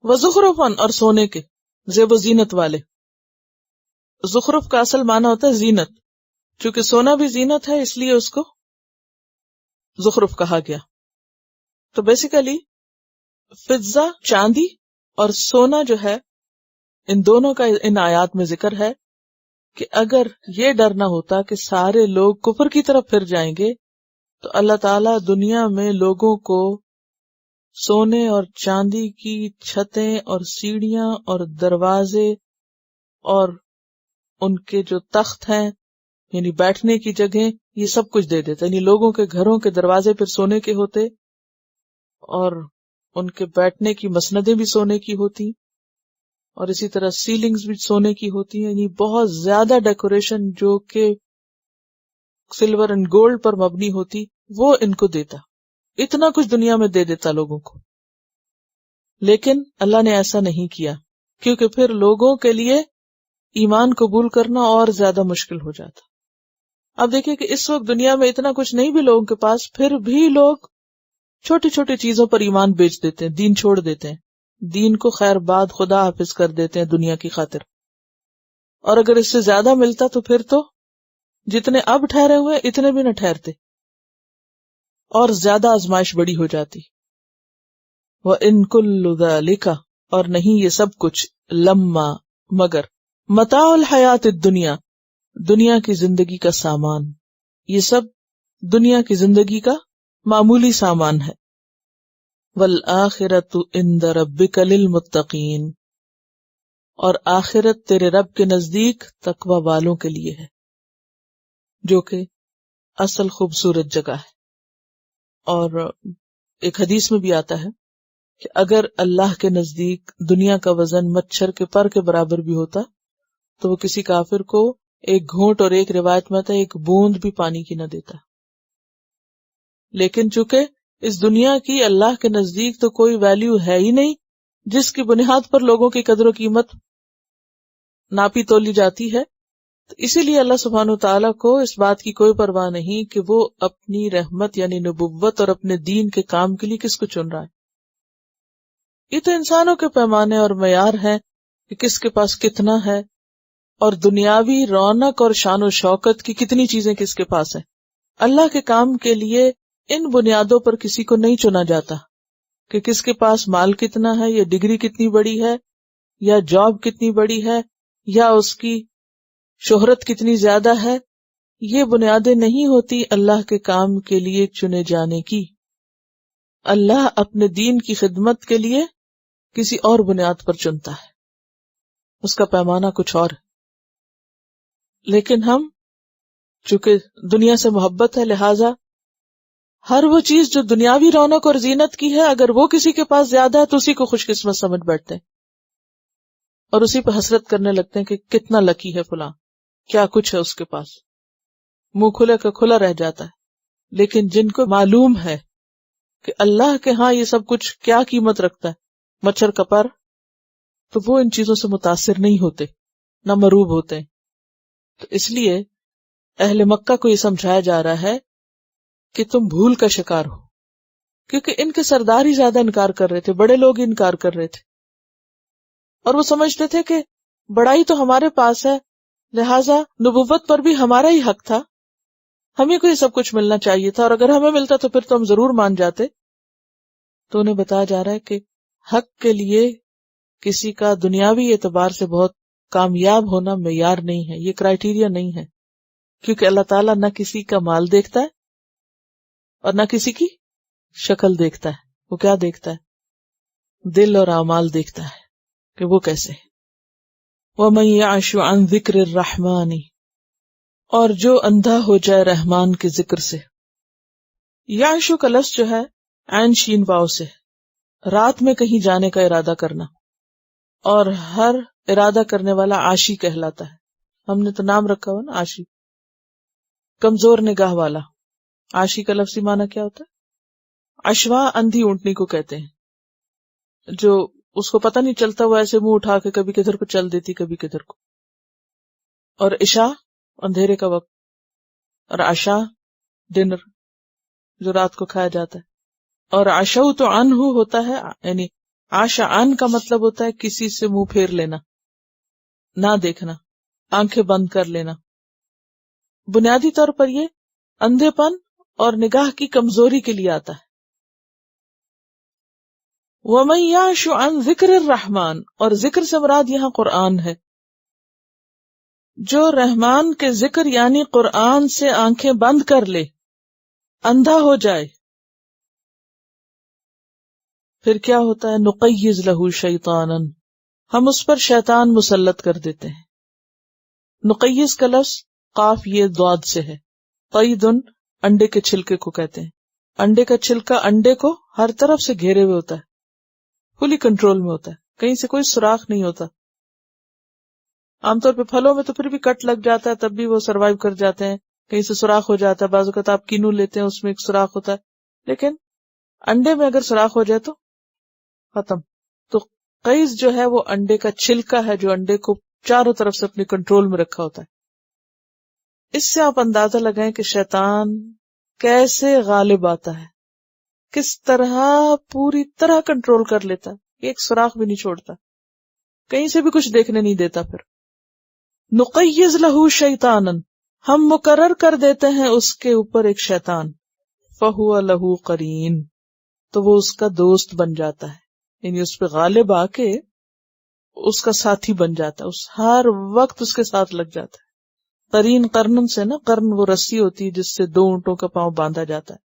A: وَزُخْرُفًا، اور سونے کے، زیب و زینت والے. زخرف کا اصل معنی ہوتا ہے زینت، چونکہ سونا بھی زینت ہے اس لیے اس کو زخرف کہا گیا. تو بیسیکلی فضہ، چاندی، اور سونا جو ہے، ان دونوں کا ان آیات میں ذکر ہے کہ اگر یہ ڈر نہ ہوتا کہ سارے لوگ کفر کی طرف پھر جائیں گے تو اللہ تعالیٰ دنیا میں لوگوں کو سونے اور چاندی کی چھتیں اور سیڑھیاں اور دروازے اور ان کے جو تخت ہیں، یعنی بیٹھنے کی جگہیں، یہ سب کچھ دے دیتا. یعنی لوگوں کے گھروں کے دروازے پھر سونے کے ہوتے اور ان کے بیٹھنے کی مسندیں بھی سونے کی ہوتی اور اسی طرح سیلنگز بھی سونے کی ہوتی ہیں. یعنی بہت زیادہ ڈیکوریشن جو کہ سلور اینڈ گولڈ پر مبنی ہوتی وہ ان کو دیتا. اتنا کچھ دنیا میں دے دیتا لوگوں کو. لیکن اللہ نے ایسا نہیں کیا کیونکہ پھر لوگوں کے لیے ایمان قبول کرنا اور زیادہ مشکل ہو جاتا. اب دیکھیں کہ اس وقت دنیا میں اتنا کچھ نہیں بھی لوگوں کے پاس، پھر بھی لوگ چھوٹی چھوٹی چیزوں پر ایمان بیچ دیتے ہیں، دین چھوڑ دیتے ہیں، دین کو خیر بعد خدا حافظ کر دیتے ہیں دنیا کی خاطر. اور اگر اس سے زیادہ ملتا تو پھر تو جتنے اب ٹھہرے ہوئے اتنے بھی نہ ٹھہرتے اور زیادہ آزمائش بڑی ہو جاتی. وَإِن كُلُّ ذَلِكَ، اور نہیں یہ سب کچھ، لما، مگر، متاع الحیات الدنیا، دنیا کی زندگی کا سامان، یہ سب دنیا کی زندگی کا معمولی سامان ہے. والآخرۃ عند ربک للمتقین، اور آخرت تیرے رب کے نزدیک تقوی والوں کے لیے ہے، جو کہ اصل خوبصورت جگہ ہے. اور ایک حدیث میں بھی آتا ہے کہ اگر اللہ کے نزدیک دنیا کا وزن مچھر کے پر کے برابر بھی ہوتا تو وہ کسی کافر کو ایک گھونٹ، اور ایک روایت میں آتا ہے ایک بوند بھی پانی کی نہ دیتا. لیکن چونکہ اس دنیا کی اللہ کے نزدیک تو کوئی ویلیو ہے ہی نہیں جس کی بنیاد پر لوگوں کی قدر و قیمت ناپی تولی جاتی ہے، تو اسی لیے اللہ سبحانہ وتعالیٰ کو اس بات کی کوئی پرواہ نہیں کہ وہ اپنی رحمت یعنی نبوت اور اپنے دین کے کام کے لیے کس کو چن رہا ہے. یہ تو انسانوں کے پیمانے اور معیار ہیں کہ کس کے پاس کتنا ہے، اور دنیاوی رونق اور شان و شوکت کی کتنی چیزیں کس کے پاس ہیں. اللہ کے کام کے لیے ان بنیادوں پر کسی کو نہیں چنا جاتا کہ کس کے پاس مال کتنا ہے، یا ڈگری کتنی بڑی ہے، یا جاب کتنی بڑی ہے، یا اس کی شہرت کتنی زیادہ ہے. یہ بنیادیں نہیں ہوتی اللہ کے کام کے لیے چنے جانے کی. اللہ اپنے دین کی خدمت کے لیے کسی اور بنیاد پر چنتا ہے، اس کا پیمانہ کچھ اور ہے. لیکن ہم چونکہ دنیا سے محبت ہے، لہٰذا ہر وہ چیز جو دنیاوی رونق اور زینت کی ہے اگر وہ کسی کے پاس زیادہ ہے تو اسی کو خوش قسمت سمجھ بیٹھتے ہیں. اور اسی پہ حسرت کرنے لگتے ہیں کہ کتنا لکی ہے فلاں، کیا کچھ ہے اس کے پاس، منہ کھلے کا کھلا رہ جاتا ہے۔ لیکن جن کو معلوم ہے کہ اللہ کے ہاں یہ سب کچھ کیا قیمت رکھتا ہے، مچھر کا پر، تو وہ ان چیزوں سے متاثر نہیں ہوتے، نہ مروب ہوتے ہیں۔ تو اس لیے اہل مکہ کو یہ سمجھایا جا رہا ہے کہ تم بھول کا شکار ہو، کیونکہ ان کے سردار ہی زیادہ انکار کر رہے تھے، بڑے لوگ ہی انکار کر رہے تھے، اور وہ سمجھتے تھے کہ بڑائی تو ہمارے پاس ہے، لہٰذا نبوت پر بھی ہمارا ہی حق تھا، ہمیں کو یہ سب کچھ ملنا چاہیے تھا، اور اگر ہمیں ملتا تو پھر تو ہم ضرور مان جاتے۔ تو انہیں بتایا جا رہا ہے کہ حق کے لیے کسی کا دنیاوی اعتبار سے بہت کامیاب ہونا معیار نہیں ہے، یہ کرائیٹیریا نہیں ہے، کیونکہ اللہ تعالیٰ نہ کسی کا مال دیکھتا ہے اور نہ کسی کی شکل دیکھتا ہے، وہ کیا دیکھتا ہے؟ دل اور اعمال دیکھتا ہے کہ وہ کیسے ہے۔ وَمَن يَعْشُ عَن ذِكْرِ الرَّحْمَنِ، اور جو اندھا ہو جائے رحمان کے ذکر سے۔ یعشو کا لفظ جو ہے عین شین واو سے، رات میں کہیں جانے کا ارادہ کرنا، اور ہر ارادہ کرنے والا عاشی کہلاتا ہے۔ ہم نے تو نام رکھا ہوا نا عاشی، کمزور نگاہ والا۔ عاشی کا لفظی معنی کیا ہوتا ہے؟ عشوا اندھی اونٹنی کو کہتے ہیں، جو اس کو پتہ نہیں چلتا، وہ ایسے منہ اٹھا کے کبھی کدھر کو چل دیتی کبھی کدھر کو۔ اور عشاء اندھیرے کا وقت، اور عشاء ڈنر جو رات کو کھایا جاتا ہے۔ اور عشو تو عنہ ہوتا ہے، یعنی عاشا عن کا مطلب ہوتا ہے کسی سے منہ پھیر لینا، نہ دیکھنا، آنکھیں بند کر لینا۔ بنیادی طور پر یہ اندھے پن اور نگاہ کی کمزوری کے لیے آتا ہے۔ وَمَن يَعْشُ عَن ذِكْرِ الرَّحْمَنِ، اور ذکر سے مراد یہاں قرآن ہے۔ جو رحمان کے ذکر یعنی قرآن سے آنکھیں بند کر لے، اندھا ہو جائے، پھر کیا ہوتا ہے؟ نقیض لہو شیطانا، ہم اس پر شیطان مسلط کر دیتے ہیں۔ نقیض کا لفظ قاف یہ ضاد سے ہے۔ قیدن انڈے کے چھلکے کو کہتے ہیں۔ انڈے کا چھلکا انڈے کو ہر طرف سے گھیرے ہوئے ہوتا ہے، فلی کنٹرول میں ہوتا ہے، کہیں سے کوئی سوراخ نہیں ہوتا۔ عام طور پہ پھلوں میں تو پھر بھی کٹ لگ جاتا ہے، تب بھی وہ سروائیو کر جاتے ہیں، کہیں سے سوراخ ہو جاتا ہے، بعض اوقات آپ کینو لیتے ہیں اس میں ایک سوراخ ہوتا ہے، لیکن انڈے میں اگر سوراخ ہو جائے تو ختم۔ تو قیز جو ہے وہ انڈے کا چھلکا ہے جو انڈے کو چاروں طرف سے اپنے کنٹرول میں رکھا ہوتا ہے۔ اس سے آپ اندازہ لگائیں کہ شیطان کیسے غالب آتا ہے، کس طرح پوری طرح کنٹرول کر لیتا ہے، ایک سوراخ بھی نہیں چھوڑتا، کہیں سے بھی کچھ دیکھنے نہیں دیتا۔ پھر نقیض لہو شیطانا، ہم مقرر کر دیتے ہیں اس کے اوپر ایک شیطان، فہو لہو قرین، تو وہ اس کا دوست بن جاتا ہے، یعنی اس پہ غالب آ کے اس کا ساتھی بن جاتا ہے، اس ہر وقت اس کے ساتھ لگ جاتا ہے۔ قرین قرن سے نا، قرن وہ رسی ہوتی ہے جس سے دو اونٹوں کا پاؤں باندھا جاتا ہے،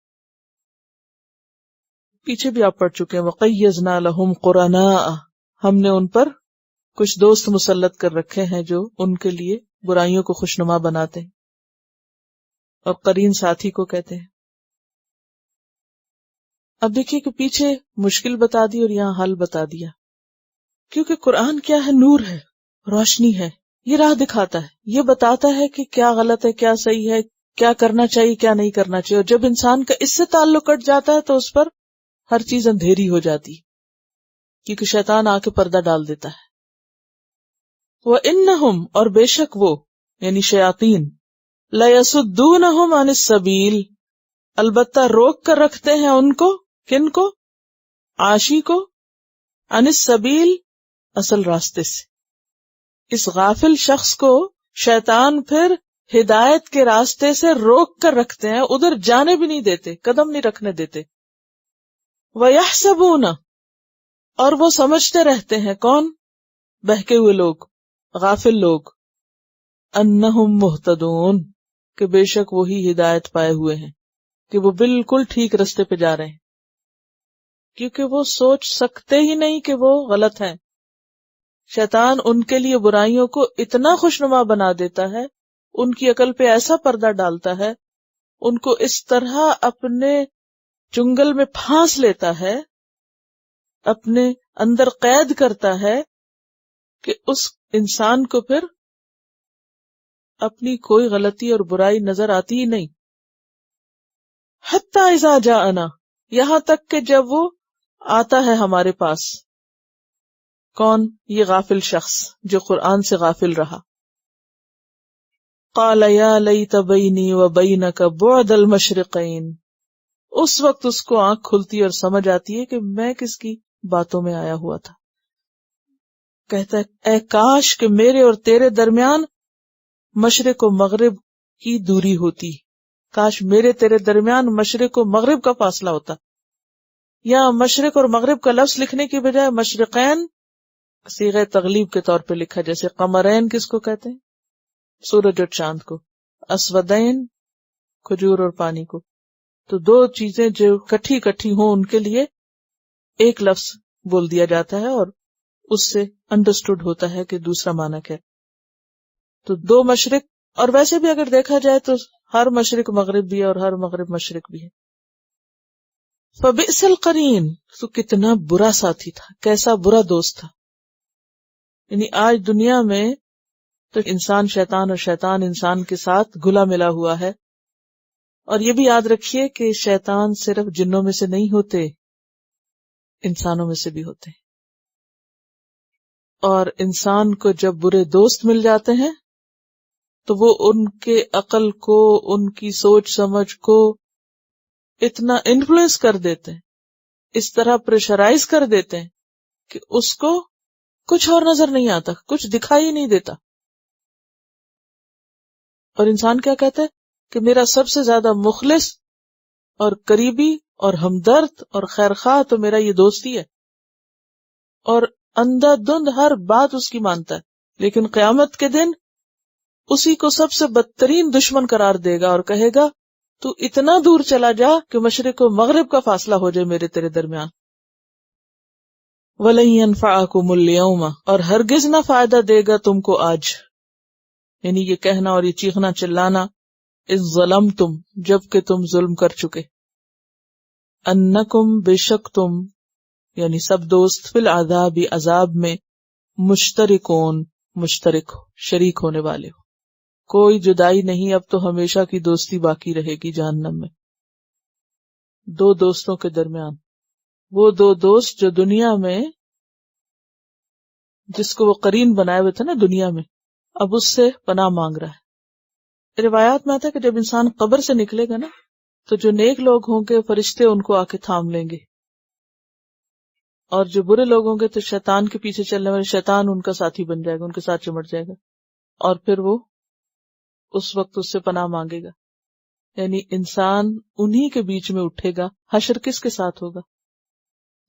A: پیچھے بھی آپ پڑھ چکے ہیں۔ وَقَيَّزْنَا لَهُمْ قُرَنَاءَ، ہم نے ان پر کچھ دوست مسلط کر رکھے ہیں جو ان کے لیے برائیوں کو خوشنما بناتے ہیں، اور قرین ساتھی کو کہتے ہیں۔ اب دیکھیے کہ پیچھے مشکل بتا دی اور یہاں حل بتا دیا، کیونکہ قرآن کیا ہے؟ نور ہے، روشنی ہے، یہ راہ دکھاتا ہے، یہ بتاتا ہے کہ کیا غلط ہے، کیا صحیح ہے، کیا کرنا چاہیے، کیا نہیں کرنا چاہیے۔ اور جب انسان کا اس سے تعلق کٹ جاتا ہے تو اس پر ہر چیز اندھیری ہو جاتی، کیونکہ شیطان آ کے پردہ ڈال دیتا ہے۔ وَإِنَّهُمْ، اور بے شک وہ یعنی شیاطین، لَيَصُدُّونَهُمْ عَنِ السَّبِيلِ، البتہ روک کر رکھتے ہیں ان کو، کن کو؟ عاشی کو، عن السبیل، اصل راستے سے۔ اس غافل شخص کو شیطان پھر ہدایت کے راستے سے روک کر رکھتے ہیں، ادھر جانے بھی نہیں دیتے، قدم نہیں رکھنے دیتے۔ وَيَحْسَبُونَ، اور وہ سمجھتے رہتے ہیں، کون؟ بہکے ہوئے لوگ، غافل لوگ، انہم مہتدون، کہ بے شک وہی ہدایت پائے ہوئے ہیں، کہ وہ بالکل ٹھیک رستے پہ جا رہے ہیں، کیونکہ وہ سوچ سکتے ہی نہیں کہ وہ غلط ہیں۔ شیطان ان کے لیے برائیوں کو اتنا خوشنما بنا دیتا ہے، ان کی عقل پہ ایسا پردہ ڈالتا ہے، ان کو اس طرح اپنے چنگل میں پھانس لیتا ہے، اپنے اندر قید کرتا ہے کہ اس انسان کو پھر اپنی کوئی غلطی اور برائی نظر آتی ہی نہیں. حتی اذا جاءنا، یہاں تک کہ جب وہ آتا ہے ہمارے پاس. کون؟ یہ غافل شخص جو قرآن سے غافل رہا. قال یا لیت بینی و بینک بعد المشرقین، اس وقت اس کو آنکھ کھلتی اور سمجھ آتی ہے کہ میں کس کی باتوں میں آیا ہوا تھا. کہتا ہے اے کاش کہ میرے اور تیرے درمیان مشرق و مغرب کی دوری ہوتی، کاش میرے تیرے درمیان مشرق و مغرب کا فاصلہ ہوتا. یا مشرق اور مغرب کا لفظ لکھنے کی بجائے مشرقین صیغہ تغلیب کے طور پہ لکھا، جیسے قمرین کس کو کہتے ہیں؟ سورج اور چاند کو. اسودین کھجور اور پانی کو. تو دو چیزیں جو کٹھی ہوں ان کے لیے ایک لفظ بول دیا جاتا ہے اور اس سے انڈرسٹوڈ ہوتا ہے کہ دوسرا معنی کیا. تو دو مشرق، اور ویسے بھی اگر دیکھا جائے تو ہر مشرق مغرب بھی ہے اور ہر مغرب مشرق بھی ہے. فبئس القرین، تو کتنا برا ساتھی تھا، کیسا برا دوست تھا. یعنی آج دنیا میں تو انسان شیطان اور شیطان انسان کے ساتھ گلا ملا ہوا ہے. اور یہ بھی یاد رکھیے کہ شیطان صرف جنوں میں سے نہیں ہوتے، انسانوں میں سے بھی ہوتے ہیں. اور انسان کو جب برے دوست مل جاتے ہیں تو وہ ان کے عقل کو، ان کی سوچ سمجھ کو اتنا انفلوئنس کر دیتے ہیں، اس طرح پریشرائز کر دیتے ہیں کہ اس کو کچھ اور نظر نہیں آتا، کچھ دکھائی نہیں دیتا. اور انسان کیا کہتا ہے کہ میرا سب سے زیادہ مخلص اور قریبی اور ہمدرد اور خیرخواہ تو میرا یہ دوست ہی ہے، اور اندھا دھند ہر بات اس کی مانتا ہے. لیکن قیامت کے دن اسی کو سب سے بدترین دشمن قرار دے گا اور کہے گا تو اتنا دور چلا جا کہ مشرق و مغرب کا فاصلہ ہو جائے میرے تیرے درمیان. وَلَن يَنفَعَكُمُ الْيَوْمَ، اور ہرگز نہ فائدہ دے گا تم کو آج، یعنی یہ کہنا اور یہ چیخنا چلانا، اذ ظلمتم، جب کہ تم ظلم کر چکے، انکم، بے شک تم، یعنی سب دوست، فی العذاب، عذاب میں، مشترکون، مشترک ہو، شریک ہونے والے ہو. کوئی جدائی نہیں، اب تو ہمیشہ کی دوستی باقی رہے گی جہنم میں. دو دوستوں کے درمیان، وہ دو دوست جو دنیا میں جس کو وہ قرین بنائے ہوئے تھے نا دنیا میں، اب اس سے پناہ مانگ رہا ہے. روایات میں آتا ہے کہ جب انسان قبر سے نکلے گا نا تو جو نیک لوگ ہوں گے فرشتے ان کو آ کے تھام لیں گے، اور جو برے لوگ ہوں گے تو شیطان کے پیچھے چلنے والے شیطان ان کا ساتھی بن جائے گا، ان کے ساتھ چمٹ جائے گا، اور پھر وہ اس وقت اس سے پناہ مانگے گا. یعنی انسان انہی کے بیچ میں اٹھے گا. حشر کس کے ساتھ ہوگا؟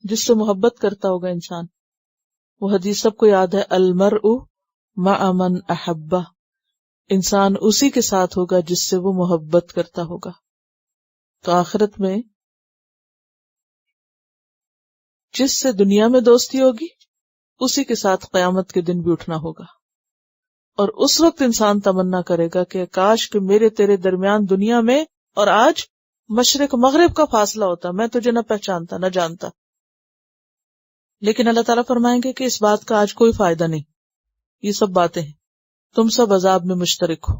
A: جس سے محبت کرتا ہوگا انسان. وہ حدیث سب کو یاد ہے، المرء مع من احبہ، انسان اسی کے ساتھ ہوگا جس سے وہ محبت کرتا ہوگا. تو آخرت میں جس سے دنیا میں دوستی ہوگی اسی کے ساتھ قیامت کے دن بھی اٹھنا ہوگا. اور اس وقت انسان تمنا کرے گا کہ کاش کہ میرے تیرے درمیان دنیا میں اور آج مشرق مغرب کا فاصلہ ہوتا، میں تجھے نہ پہچانتا نہ جانتا. لیکن اللہ تعالیٰ فرمائیں گے کہ اس بات کا آج کوئی فائدہ نہیں، یہ سب باتیں ہیں، تم سب عذاب میں مشترک ہو.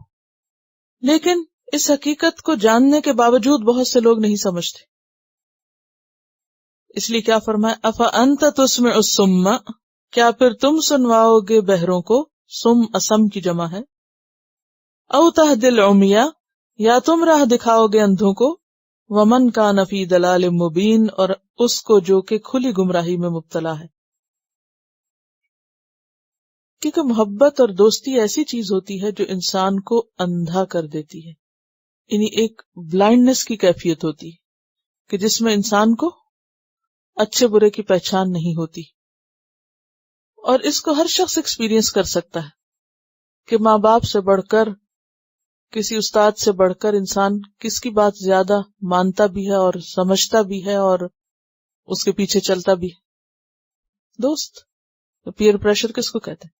A: لیکن اس حقیقت کو جاننے کے باوجود بہت سے لوگ نہیں سمجھتے. اس لیے کیا فرمایا، افانت تسمع الصم، کیا پھر تم سنواؤ گے بہروں کو، سم اسم کی جمع ہے، او تہدی العمی، یا تم راہ دکھاؤ گے اندھوں کو، ومن کان فی ضلال مبین، اور اس کو جو کہ کھلی گمراہی میں مبتلا ہے. کیونکہ محبت اور دوستی ایسی چیز ہوتی ہے جو انسان کو اندھا کر دیتی ہے. یعنی ایک بلائنڈنس کی کیفیت ہوتی ہے کہ جس میں انسان کو اچھے برے کی پہچان نہیں ہوتی. اور اس کو ہر شخص ایکسپیرینس کر سکتا ہے کہ ماں باپ سے بڑھ کر، کسی استاد سے بڑھ کر انسان کس کی بات زیادہ مانتا بھی ہے اور سمجھتا بھی ہے اور اس کے پیچھے چلتا بھی ہے. دوست، پیئر پریشر کس کو کہتے ہیں؟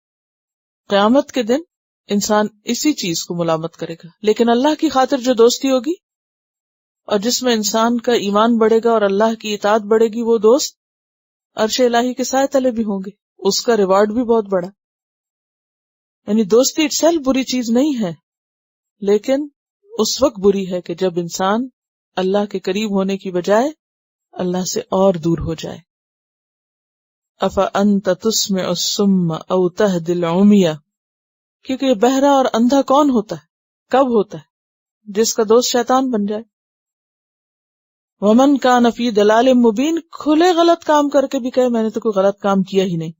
A: قیامت کے دن انسان اسی چیز کو ملامت کرے گا. لیکن اللہ کی خاطر جو دوستی ہوگی اور جس میں انسان کا ایمان بڑھے گا اور اللہ کی اطاعت بڑھے گی، وہ دوست عرش الہی کے سائے تلے بھی ہوں گے، اس کا ریوارڈ بھی بہت بڑا. یعنی دوستی اٹ سیلف بری چیز نہیں ہے، لیکن اس وقت بری ہے کہ جب انسان اللہ کے قریب ہونے کی بجائے اللہ سے اور دور ہو جائے. أَفَأَنْتَ تُسْمِعُ الصُّمَّ أَوْ تَهْدِي الْعُمْيَ، کیونکہ یہ بہرا اور اندھا کون ہوتا ہے، کب ہوتا ہے؟ جس کا دوست شیطان بن جائے. وَمَنْ كَانَ فِي ضَلَالٍ مُبِينٍ، کھلے غلط کام کر کے بھی کہے میں نے تو کوئی غلط کام کیا ہی نہیں.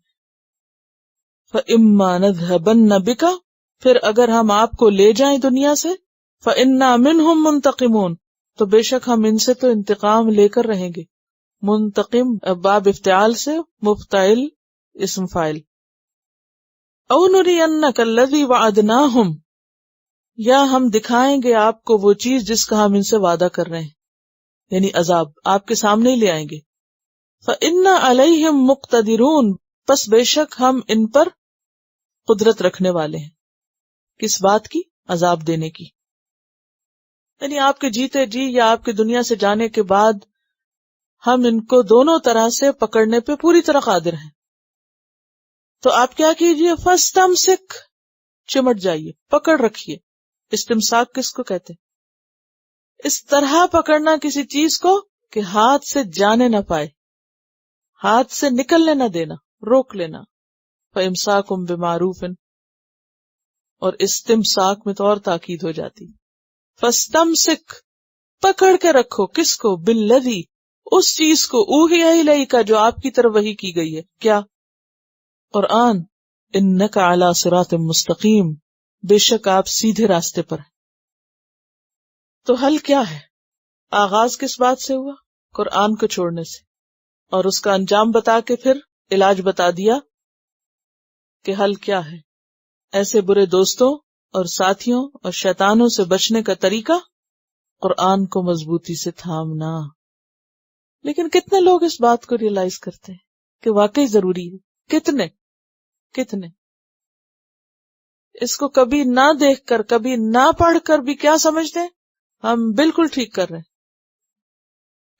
A: فَإِمَّا نَذْهَبَنَّ بِكَ، پھر اگر ہم آپ کو لے جائیں دنیا سے، فَإِنَّا مِنْهُمْ مُنْتَقِمُونَ، تو بے شک ہم ان سے تو انتقام لے کر رہیں گے. منتقم باب افتعال سے مفتعل اسم فاعل. او نُرِيَنَّكَ الَّذِي وَعَدْنَاهُمْ، یا ہم دکھائیں گے آپ کو وہ چیز جس کا ہم ان سے وعدہ کر رہے ہیں، یعنی عذاب آپ کے سامنے ہی لے آئیں گے. فَإِنَّ عَلَيْهِمْ مُقْتَدِرُونَ، پس بے شک ہم ان پر قدرت رکھنے والے ہیں. کس بات کی؟ عذاب دینے کی. یعنی آپ کے جیتے جی یا آپ کی دنیا سے جانے کے بعد ہم ان کو دونوں طرح سے پکڑنے پہ پوری طرح قادر ہیں. تو آپ کیا کیجئے؟ فَاسْتَمْسِكْ، چمٹ جائیے، پکڑ رکھیے. استمساک کس کو کہتے ہیں؟ اس طرح پکڑنا کسی چیز کو کہ ہاتھ سے جانے نہ پائے، ہاتھ سے نکلنے نہ دینا، روک لینا. فَإِمْسَاكُمْ بِمَعْرُوفٍ، اور استمساک میں تو اور تاکید ہو جاتی. فَاسْتَمْسِكْ، پکڑ کے رکھو، کس کو؟ بِالَّذِي، اس چیز کو، اوحی الیک، جو آپ کی طرف وحی کی گئی ہے. کیا؟ قرآن. انک علی صراط مستقیم، بے شک آپ سیدھے راستے پر ہیں. تو حل کیا ہے؟ آغاز کس بات سے ہوا؟ قرآن کو چھوڑنے سے، اور اس کا انجام بتا کے پھر علاج بتا دیا کہ حل کیا ہے. ایسے برے دوستوں اور ساتھیوں اور شیطانوں سے بچنے کا طریقہ قرآن کو مضبوطی سے تھامنا. لیکن کتنے لوگ اس بات کو ریئلائز کرتے ہیں کہ واقعی ضروری ہے؟ کتنے اس کو کبھی نہ دیکھ کر، کبھی نہ پڑھ کر بھی کیا سمجھتے ہیں؟ ہم بالکل ٹھیک کر رہے ہیں.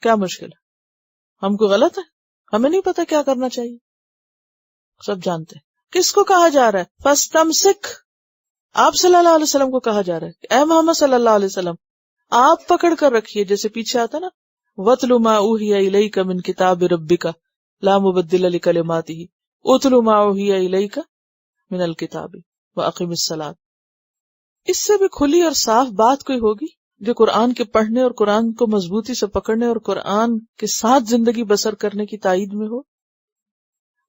A: کیا مشکل ہے؟ ہم کو غلط ہے، ہمیں نہیں پتا کیا کرنا چاہیے. سب جانتے ہیں. کس کو کہا جا رہا ہے؟ فَاسْتَمْسِكْ، آپ صلی اللہ علیہ وسلم کو کہا جا رہا ہے. اے محمد صلی اللہ علیہ وسلم، آپ پکڑ کر رکھیے. جیسے پیچھے آتا نا، وَاتْلُ مَا أُوحِيَ إِلَيْكَ مِنْ كِتَابِ رَبِّكَ لَا مُبَدِّلَ لِكَلِمَاتِهِ اُتْلُ مَا أُوحِيَ إِلَيْكَ مِنَ الْكِتَابِ وَأَقِمِ الصَّلَاةَ. اس سے بھی کھلی اور صاف بات کوئی ہوگی جو قرآن کے پڑھنے اور قرآن کو مضبوطی سے پکڑنے اور قرآن کے ساتھ زندگی بسر کرنے کی تائید میں ہو؟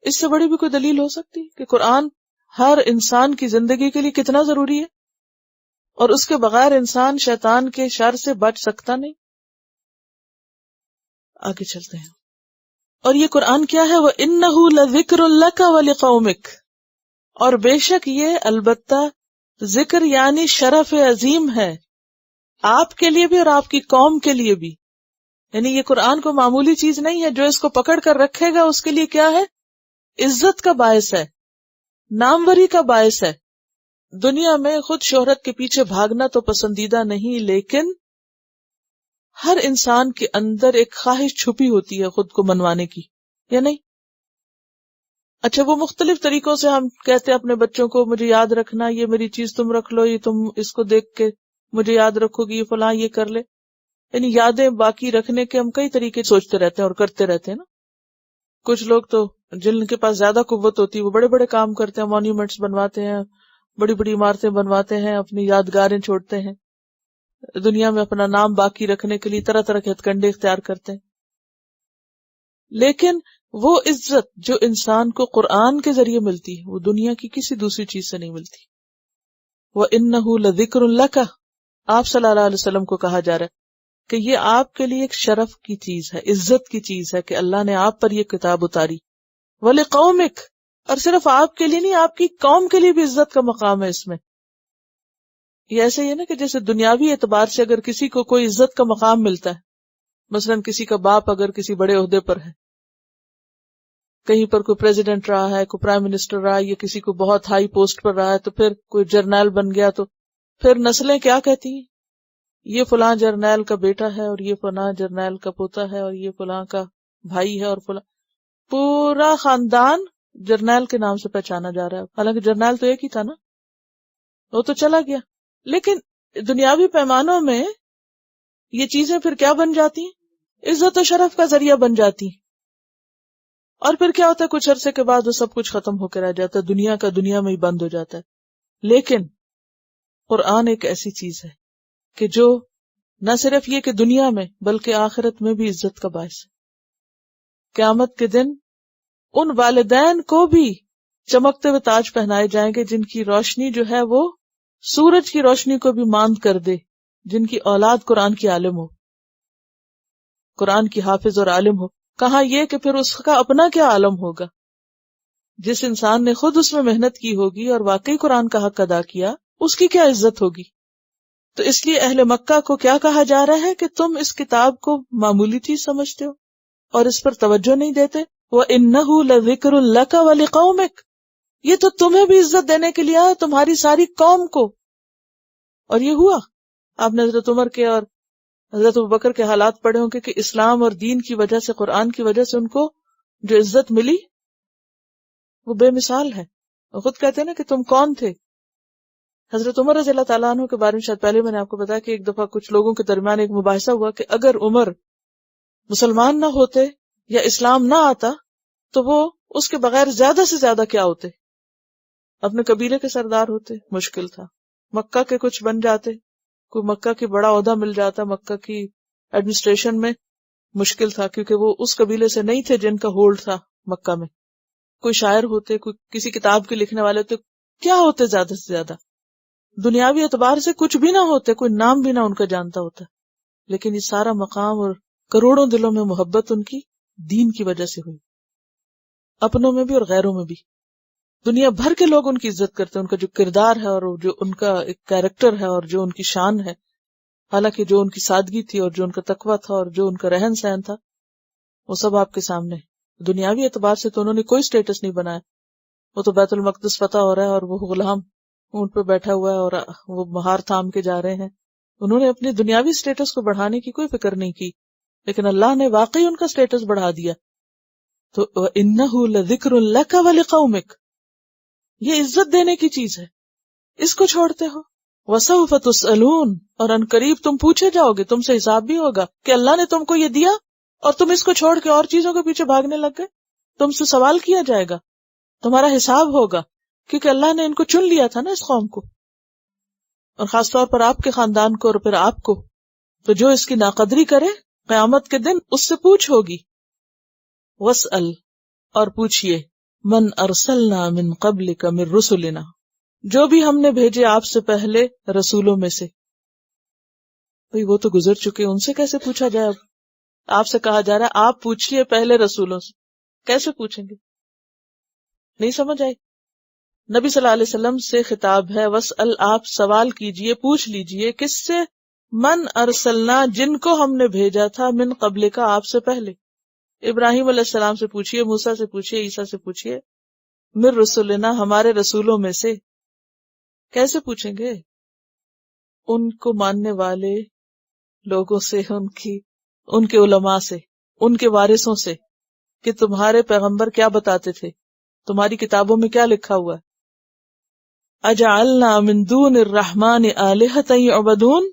A: اس سے بڑی بھی کوئی دلیل ہو سکتی کہ قرآن ہر انسان کی زندگی کے لیے کتنا ضروری ہے، اور اس کے بغیر انسان شیطان کے شر سے بچ سکتا نہیں. آگے چلتے ہیں. اور یہ قرآن کیا ہے؟ وَإِنَّهُ لَذِكْرٌ لَكَ وَلِقَوْمِكَ، اور بے شک یہ البتہ ذکر یعنی شرف عظیم ہے آپ کے لیے بھی اور آپ کی قوم کے لیے بھی. یعنی یہ قرآن کو معمولی چیز نہیں ہے. جو اس کو پکڑ کر رکھے گا اس کے لیے کیا ہے؟ عزت کا باعث ہے، ناموری کا باعث ہے. دنیا میں خود شہرت کے پیچھے بھاگنا تو پسندیدہ نہیں، لیکن ہر انسان کے اندر ایک خواہش چھپی ہوتی ہے خود کو منوانے کی، یا نہیں؟ اچھا، وہ مختلف طریقوں سے ہم کہتے ہیں اپنے بچوں کو مجھے یاد رکھنا، یہ میری چیز تم رکھ لو، یہ تم اس کو دیکھ کے مجھے یاد رکھو گی، یہ فلاں یہ کر لے. یعنی یادیں باقی رکھنے کے ہم کئی طریقے سوچتے رہتے ہیں اور کرتے رہتے ہیں نا. کچھ لوگ تو جن کے پاس زیادہ قوت ہوتی ہے وہ بڑے بڑے کام کرتے ہیں، مونیومنٹس بنواتے ہیں، بڑی بڑی عمارتیں بنواتے ہیں، اپنی یادگاریں چھوڑتے ہیں، دنیا میں اپنا نام باقی رکھنے کے لیے طرح طرح کے ہتھ کنڈے اختیار کرتے ہیں. لیکن وہ عزت جو انسان کو قرآن کے ذریعے ملتی ہے وہ دنیا کی کسی دوسری چیز سے نہیں ملتی. وَإِنَّهُ لَذِكْرٌ لَكَ، آپ صلی اللہ علیہ وسلم کو کہا جا رہا ہے کہ یہ آپ کے لیے ایک شرف کی چیز ہے، عزت کی چیز ہے کہ اللہ نے آپ پر یہ کتاب اتاری. وَلِقَوْمِكَ، اور صرف آپ کے لیے نہیں، آپ کی قوم کے لیے بھی عزت کا مقام ہے اس میں. یہ ایسے ہی ہے نا کہ جیسے دنیاوی اعتبار سے اگر کسی کو کوئی عزت کا مقام ملتا ہے، مثلا کسی کا باپ اگر کسی بڑے عہدے پر ہے، کہیں پر کوئی پریزیڈنٹ رہا ہے، کوئی پرائم منسٹر رہا ہے، یا کسی کو بہت ہائی پوسٹ پر رہا ہے، تو پھر کوئی جرنیل بن گیا، تو پھر نسلیں کیا کہتی ہیں؟ یہ فلاں جرنیل کا بیٹا ہے، اور یہ فلاں جرنیل کا پوتا ہے، اور یہ فلاں کا بھائی ہے، اور فلاں پورا خاندان جرنیل کے نام سے پہچانا جا رہا ہے. حالانکہ جرنیل تو ایک ہی تھا نا. وہ تو چلا گیا. لیکن دنیاوی پیمانوں میں یہ چیزیں پھر کیا بن جاتی ہیں؟ عزت و شرف کا ذریعہ بن جاتی ہیں. اور پھر کیا ہوتا ہے، کچھ عرصے کے بعد وہ سب کچھ ختم ہو کے رہ جاتا ہے، دنیا کا دنیا میں ہی بند ہو جاتا ہے. لیکن قرآن ایک ایسی چیز ہے کہ جو نہ صرف یہ کہ دنیا میں بلکہ آخرت میں بھی عزت کا باعث ہے. قیامت کے دن ان والدین کو بھی چمکتے ہوئے تاج پہنائے جائیں گے جن کی روشنی جو ہے وہ سورج کی روشنی کو بھی ماند کر دے، جن کی اولاد قرآن کی عالم ہو، قرآن کی حافظ اور عالم ہو. کہاں یہ کہ پھر اس کا اپنا کیا عالم ہوگا. جس انسان نے خود اس میں محنت کی ہوگی اور واقعی قرآن کا حق ادا کیا، اس کی کیا عزت ہوگی. تو اس لیے اہل مکہ کو کیا کہا جا رہا ہے کہ تم اس کتاب کو معمولی چیز سمجھتے ہو اور اس پر توجہ نہیں دیتے. وَإِنَّهُ لَذِكْرٌ لَكَ وَلِقَوْمِكَ، یہ تو تمہیں بھی عزت دینے کے لیے آیا، تمہاری ساری قوم کو. اور یہ ہوا. آپ نے حضرت عمر کے اور حضرت ابوبکر کے حالات پڑھے ہوں گے کہ اسلام اور دین کی وجہ سے، قرآن کی وجہ سے ان کو جو عزت ملی وہ بے مثال ہے. وہ خود کہتے ہیں نا کہ تم کون تھے. حضرت عمر رضی اللہ تعالیٰ عنہ کے بارے میں شاید پہلے میں نے آپ کو بتایا کہ ایک دفعہ کچھ لوگوں کے درمیان ایک مباحثہ ہوا کہ اگر عمر مسلمان نہ ہوتے یا اسلام نہ آتا تو وہ اس کے بغیر زیادہ سے زیادہ کیا ہوتے، اپنے قبیلے کے سردار ہوتے. مشکل تھا. مکہ کے کچھ بن جاتے، کوئی مکہ کی بڑا عہدہ مل جاتا، مکہ کی ایڈمنسٹریشن میں مشکل تھا کیونکہ وہ اس قبیلے سے نہیں تھے جن کا ہولڈ تھا مکہ میں. کوئی شاعر ہوتے، کوئی کسی کتاب کے لکھنے والے ہوتے، کیا ہوتے زیادہ سے زیادہ. دنیاوی اعتبار سے کچھ بھی نہ ہوتے، کوئی نام بھی نہ ان کا جانتا ہوتا. لیکن یہ سارا مقام اور کروڑوں دلوں میں محبت ان کی دین کی وجہ سے ہوئی، اپنوں میں بھی اور غیروں میں بھی. دنیا بھر کے لوگ ان کی عزت کرتے ہیں، ان کا جو کردار ہے اور جو ان کا ایک کیریکٹر ہے اور جو ان کی شان ہے. حالانکہ جو ان کی سادگی تھی اور جو ان کا تقویٰ تھا اور جو ان کا رہن سہن تھا وہ سب آپ کے سامنے. دنیاوی اعتبار سے تو انہوں نے کوئی سٹیٹس نہیں بنایا. وہ تو بیت المقدس فتح ہو رہا ہے اور وہ غلام اونٹ پہ بیٹھا ہوا ہے اور وہ مہار تھام کے جا رہے ہیں. انہوں نے اپنی دنیاوی سٹیٹس کو بڑھانے کی کوئی فکر نہیں کی، لیکن اللہ نے واقعی ان کا سٹیٹس بڑھا دیا. تو وَإِنَّهُ لَذِكْرٌ لَكَ وَلِقَوْمِكَ، یہ عزت دینے کی چیز ہے. اس کو چھوڑتے ہو. وَسَوْفَ تُسْأَلُونَ، اور ان قریب تم پوچھے جاؤ گے، تم سے حساب بھی ہوگا کہ اللہ نے تم کو یہ دیا اور تم اس کو چھوڑ کے اور چیزوں کے پیچھے بھاگنے لگ گئے. تم سے سوال کیا جائے گا، تمہارا حساب ہوگا، کیونکہ اللہ نے ان کو چن لیا تھا نا، اس قوم کو، اور خاص طور پر آپ کے خاندان کو اور پھر آپ کو. تو جو اس کی ناقدری کرے قیامت کے دن اس سے پوچھ ہوگی. وَاسْأَلْ، اور پوچھئے، من ارسلنا من قبلک من رسلنا، جو بھی ہم نے بھیجے آپ سے پہلے رسولوں میں سے. بھئی وہ تو گزر چکے، ان سے کیسے پوچھا جائے. اب آپ سے کہا جا رہا ہے آپ پوچھئے پہلے رسولوں سے. کیسے پوچھیں گے؟ نہیں سمجھ آئی. نبی صلی اللہ علیہ وسلم سے خطاب ہے، وَاسْأَلْ، آپ سوال کیجئے، پوچھ لیجئے. کس سے؟ من ارسلنا، جن کو ہم نے بھیجا تھا، من قبل کا، آپ سے پہلے. ابراہیم علیہ السلام سے پوچھئے، موسیٰ سے پوچھئے، عیسیٰ سے پوچھئے. من رسولنا، ہمارے رسولوں میں سے. کیسے پوچھیں گے؟ ان کو ماننے والے لوگوں سے، ان کے علماء سے، ان کے وارثوں سے، کہ تمہارے پیغمبر کیا بتاتے تھے، تمہاری کتابوں میں کیا لکھا ہوا ہے. اجعلنا من دون الرحمن آلہۃ یعبدون،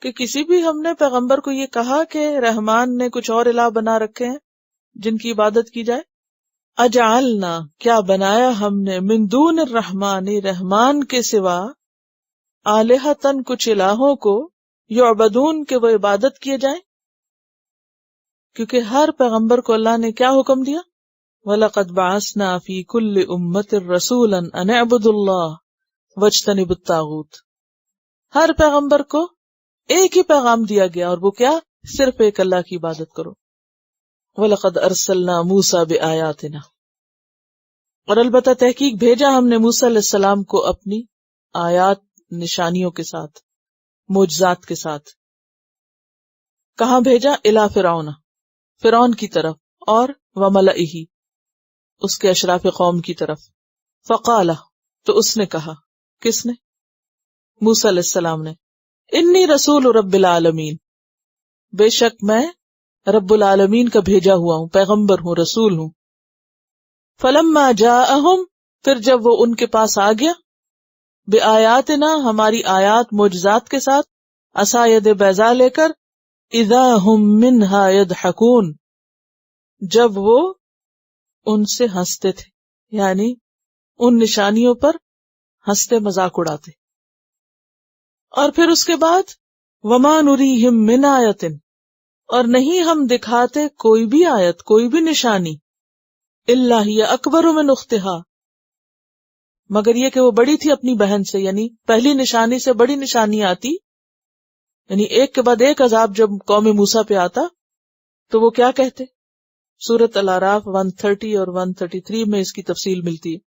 A: کہ کسی بھی ہم نے پیغمبر کو یہ کہا کہ رحمان نے کچھ اور الہ بنا رکھے ہیں جن کی عبادت کی جائے. اجعلنا، کیا بنایا ہم نے، من دون الرحمن، رحمان کے سوا، آلہۃ، کچھ الہوں کو، یعبدون، کہ وہ عبادت کیے جائیں. کیونکہ ہر پیغمبر کو اللہ نے کیا حکم دیا، وَلَقَدْ بَعَثْنَا فِي كُلِّ أُمَّةٍ رَسُولًا أَنِ اعْبُدُوا اللَّهَ وَاجْتَنِبُوا الطَّاغُوتَ. ہر پیغمبر کو ایک ہی پیغام دیا گیا، اور وہ کیا؟ صرف ایک اللہ کی عبادت کرو. وَلَقَدْ أَرْسَلْنَا مُوسَىٰ بِآيَاتِنَا، اور البتہ تحقیق بھیجا ہم نے موسیٰ علیہ السلام کو اپنی آیات، نشانیوں کے ساتھ، معجزات کے ساتھ. کہاں بھیجا؟ الی فرعون، فرعون کی طرف، اور وملئہ، اس کے اشراف قوم کی طرف. فقال، تو اس نے کہا، کس نے؟ موسیٰ علیہ السلام نے، انی رسول رب العالمین، بے شک میں رب العالمین کا بھیجا ہوا ہوں، پیغمبر ہوں، رسول ہوں. فلما جاءہم، پھر جب وہ ان کے پاس آ گیا، بآیاتنا ہماری آیات معجزات کے ساتھ، عصاید بیضاء لے کر، اذا ہم منہا یضحکون جب وہ ان سے ہنستے تھے، یعنی ان نشانیوں پر ہنستے مذاق اڑاتے. اور پھر اس کے بعد وما نریہم من آیۃ، اور نہیں ہم دکھاتے کوئی بھی آیت، کوئی بھی نشانی، الا ہی اکبر من اختہا، مگر یہ کہ وہ بڑی تھی اپنی بہن سے. یعنی پہلی نشانی سے بڑی نشانی آتی، یعنی ایک کے بعد ایک عذاب جب قوم موسیٰ پہ آتا تو وہ کیا کہتے. سورۃ الاعراف 130 اور 133 میں اس کی تفصیل ملتی ہے.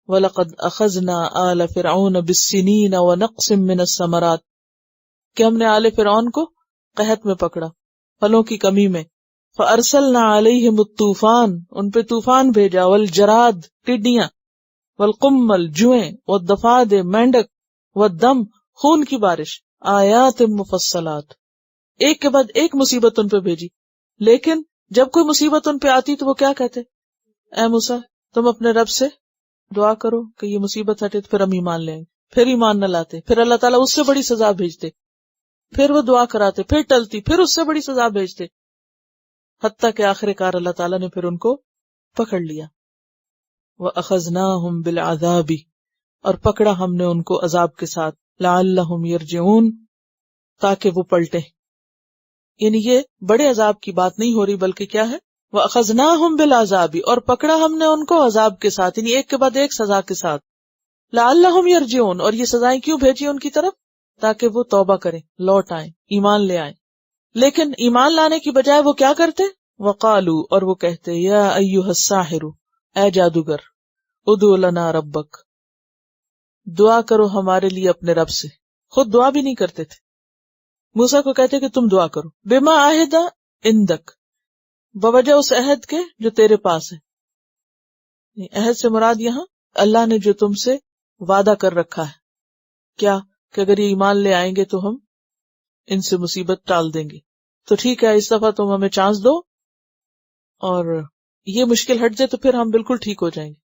A: وَلَقَدْ أَخَذْنَا آلَ فِرْعَوْنَ بِالسِّنِينَ وَنَقْصٍ مِّنَ الثَّمَرَاتِ، کہ ہم نے آل فرعون کو قحط میں پکڑا، پھلوں کی کمی میں. فَأَرْسَلْنَا عَلَيْهِمُ الطُّوفَانَ، ان پہ طوفان بھیجا، وَالْجَرَادَ ٹڈیاں، وَالْقُمَّلَ جوئیں، وَالضَّفَادِعَ مینڈک، وَالدَّمَ خون کی بارش، آیات مفصلات، ایک کے بعد ایک مصیبت ان پہ بھیجی. لیکن جب کوئی مصیبت ان پہ آتی تو وہ کیا کہتے، اے موسیٰ تم اپنے رب سے دعا کرو کہ یہ مصیبت ہٹے، تو پھر ہم ایمان لیں گے. پھر ایمان نہ لاتے، پھر اللہ تعالیٰ اس سے بڑی سزا بھیجتے، پھر وہ دعا کراتے، پھر ٹلتی، پھر اس سے بڑی سزا بھیجتے، حتیٰ کہ آخر کار اللہ تعالیٰ نے پھر ان کو پکڑ لیا. وَأَخَذْنَاهُمْ بِالْعَذَابِ، اور پکڑا ہم نے ان کو عذاب کے ساتھ، لَعَلَّهُمْ يَرْجِعُونَ تاکہ وہ پلٹیں. یعنی یہ بڑے عذاب کی بات نہیں ہو رہی، بلکہ کیا ہے، وَأَخَذْنَاهُمْ بِالْعَذَابِ، اور پکڑا ہم نے ان کو عذاب کے ساتھ، یعنی ایک کے بعد ایک سزا کے ساتھ. لَعَلَّهُمْ يَرْجِعُونَ، اور یہ سزائیں کیوں بھیجی ان کی طرف، تاکہ وہ توبہ کریں، لوٹ آئیں، ایمان لے آئیں. لیکن ایمان لانے کی بجائے وہ کیا کرتے، وَقَالُوا، اور وہ کہتے، یا ایھا الساحر، اے جادوگر، ادعو لنا ربک، دعا کرو ہمارے لیے اپنے رب سے. خود دعا بھی نہیں کرتے تھے، موسیٰ کو کہتے کہ تم دعا کرو. بما عہد عندک، بوجہ اس عہد کے جو تیرے پاس ہے. عہد سے مراد یہاں اللہ نے جو تم سے وعدہ کر رکھا ہے، کیا کہ اگر یہ ایمان لے آئیں گے تو ہم ان سے مصیبت ٹال دیں گے. تو ٹھیک ہے، اس دفعہ تم ہمیں چانس دو اور یہ مشکل ہٹ جائے تو پھر ہم بالکل ٹھیک ہو جائیں گے.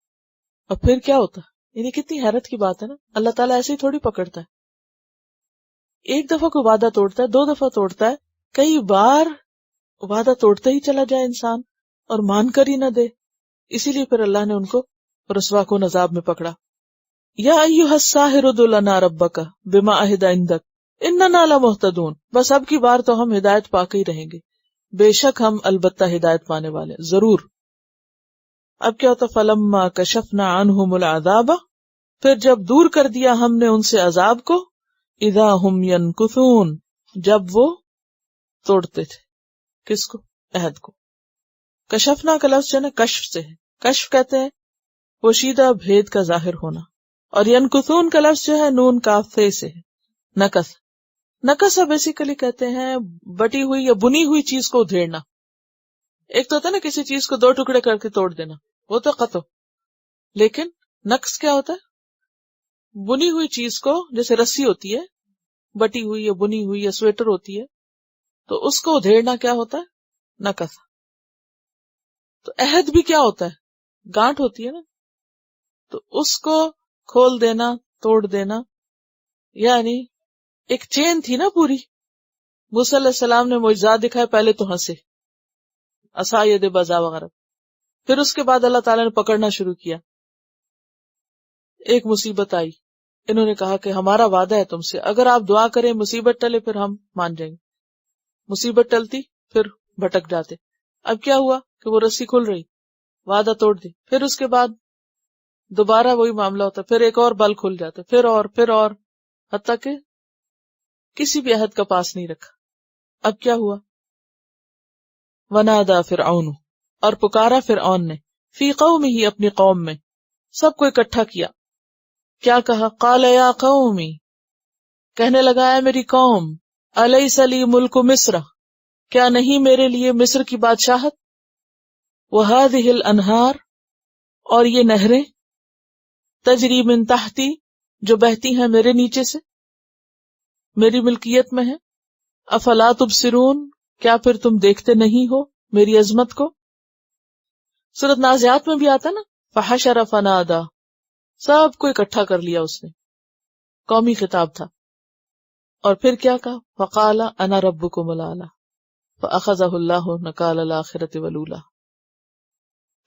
A: اور پھر کیا ہوتا، یعنی کتنی حیرت کی بات ہے نا. اللہ تعالیٰ ایسے ہی تھوڑی پکڑتا ہے. ایک دفعہ کوئی وعدہ توڑتا ہے، 2 دفعہ توڑتا ہے، کئی بار وعدہ توڑتے ہی چلا جائے انسان اور مان کر ہی نہ دے. اسی لیے پھر اللہ نے ان کو رسوا کن عذاب میں پکڑا. یا ایھا الساحر ادع لنا ربک بما عہد عندک اننا لمہتدون، بس اب کی بار تو ہم ہدایت پا کے ہی رہیں گے، بے شک ہم البتہ ہدایت پانے والے ضرور. اب کیا ہوتا، فلما کشفنا عنہم العذاب، پھر جب دور کر دیا ہم نے ان سے عذاب کو، اذا ہم ینکثون، جب وہ توڑتے تھے. کس کو، عہد کو. کشفنا کا لفظ جو ہے نا کشف سے ہے، کشف کہتے ہیں پوشیدہ بھید کا ظاہر ہونا، اور ینکثون کا لفظ جو ہے نون کاف فے سے ہے، نکث. نکث بیسیکلی کہتے ہیں بٹی ہوئی یا بنی ہوئی چیز کو ادھیڑنا. ایک تو ہوتا ہے نا کسی چیز کو 2 ٹکڑے کر کے توڑ دینا، وہ تو قطع. لیکن نقص کیا ہوتا ہے، بنی ہوئی چیز کو، جیسے رسی ہوتی ہے بٹی ہوئی یا بنی ہوئی، یا سویٹر ہوتی ہے، تو اس کو ادھیڑنا کیا ہوتا ہے، نقص. تو عہد بھی کیا ہوتا ہے، گانٹھ ہوتی ہے نا، تو اس کو کھول دینا، توڑ دینا. یعنی ایک چین تھی نا پوری. موسیٰ علیہ السلام نے معجزات دکھائے، پہلے تو ہنسے، عصاید بیضاء وغیرہ، پھر اس کے بعد اللہ تعالیٰ نے پکڑنا شروع کیا. ایک مصیبت آئی، انہوں نے کہا کہ ہمارا وعدہ ہے تم سے، اگر آپ دعا کریں مصیبت ٹلے پھر ہم مان جائیں گے. مصیبت ٹلتی پھر بھٹک جاتے. اب کیا ہوا کہ وہ رسی کھل رہی، وعدہ توڑ دی، پھر اس کے بعد دوبارہ وہی معاملہ ہوتا، پھر ایک اور بل کھل جاتا، پھر اور حتیٰ کہ کسی بھی عہد کا پاس نہیں رکھا. اب کیا ہوا، ونادا فرعون، اور پکارا فرعون نے، فی قومہ، اپنی قوم میں، سب کو اکٹھا کیا. کیا کہا، قال یا قومی، کہنے لگا ہے میری قوم، الیس لی ملک مصر، کیا نہیں میرے لیے مصر کی بادشاہت، وہذہ الانہار، اور یہ نہریں، تجری من تحتی، جو بہتی ہیں میرے نیچے سے، میری ملکیت میں ہے. افلا تبصرون، کیا پھر تم دیکھتے نہیں ہو میری عظمت کو. سورۃ نازعات میں بھی آتا نا، فحشر فنادا، سب کو اکٹھا کر لیا اس نے. قومی خطاب تھا. اور پھر کیا کہا؟ فقال انا ربکم الاعلی فاخذہ اللہ نکال الاخرۃ والاولی.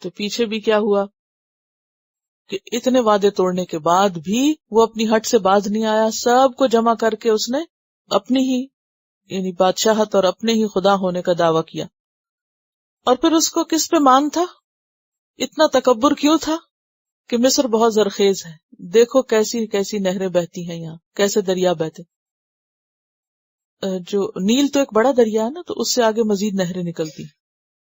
A: تو پیچھے بھی کیا ہوا کہ اتنے وعدے توڑنے کے بعد بھی وہ اپنی ہٹ سے باز نہیں آیا. سب کو جمع کر کے اس نے اپنی ہی یعنی بادشاہت اور اپنے ہی خدا ہونے کا دعویٰ کیا. اور پھر اس کو کس پہ مان تھا؟ اتنا تکبر کیوں تھا کہ مصر بہت زرخیز ہے، دیکھو کیسی کیسی نہریں بہتی ہیں یہاں، کیسے دریا بہتے. جو نیل تو ایک بڑا دریا ہے نا، تو اس سے آگے مزید نہریں نکلتی،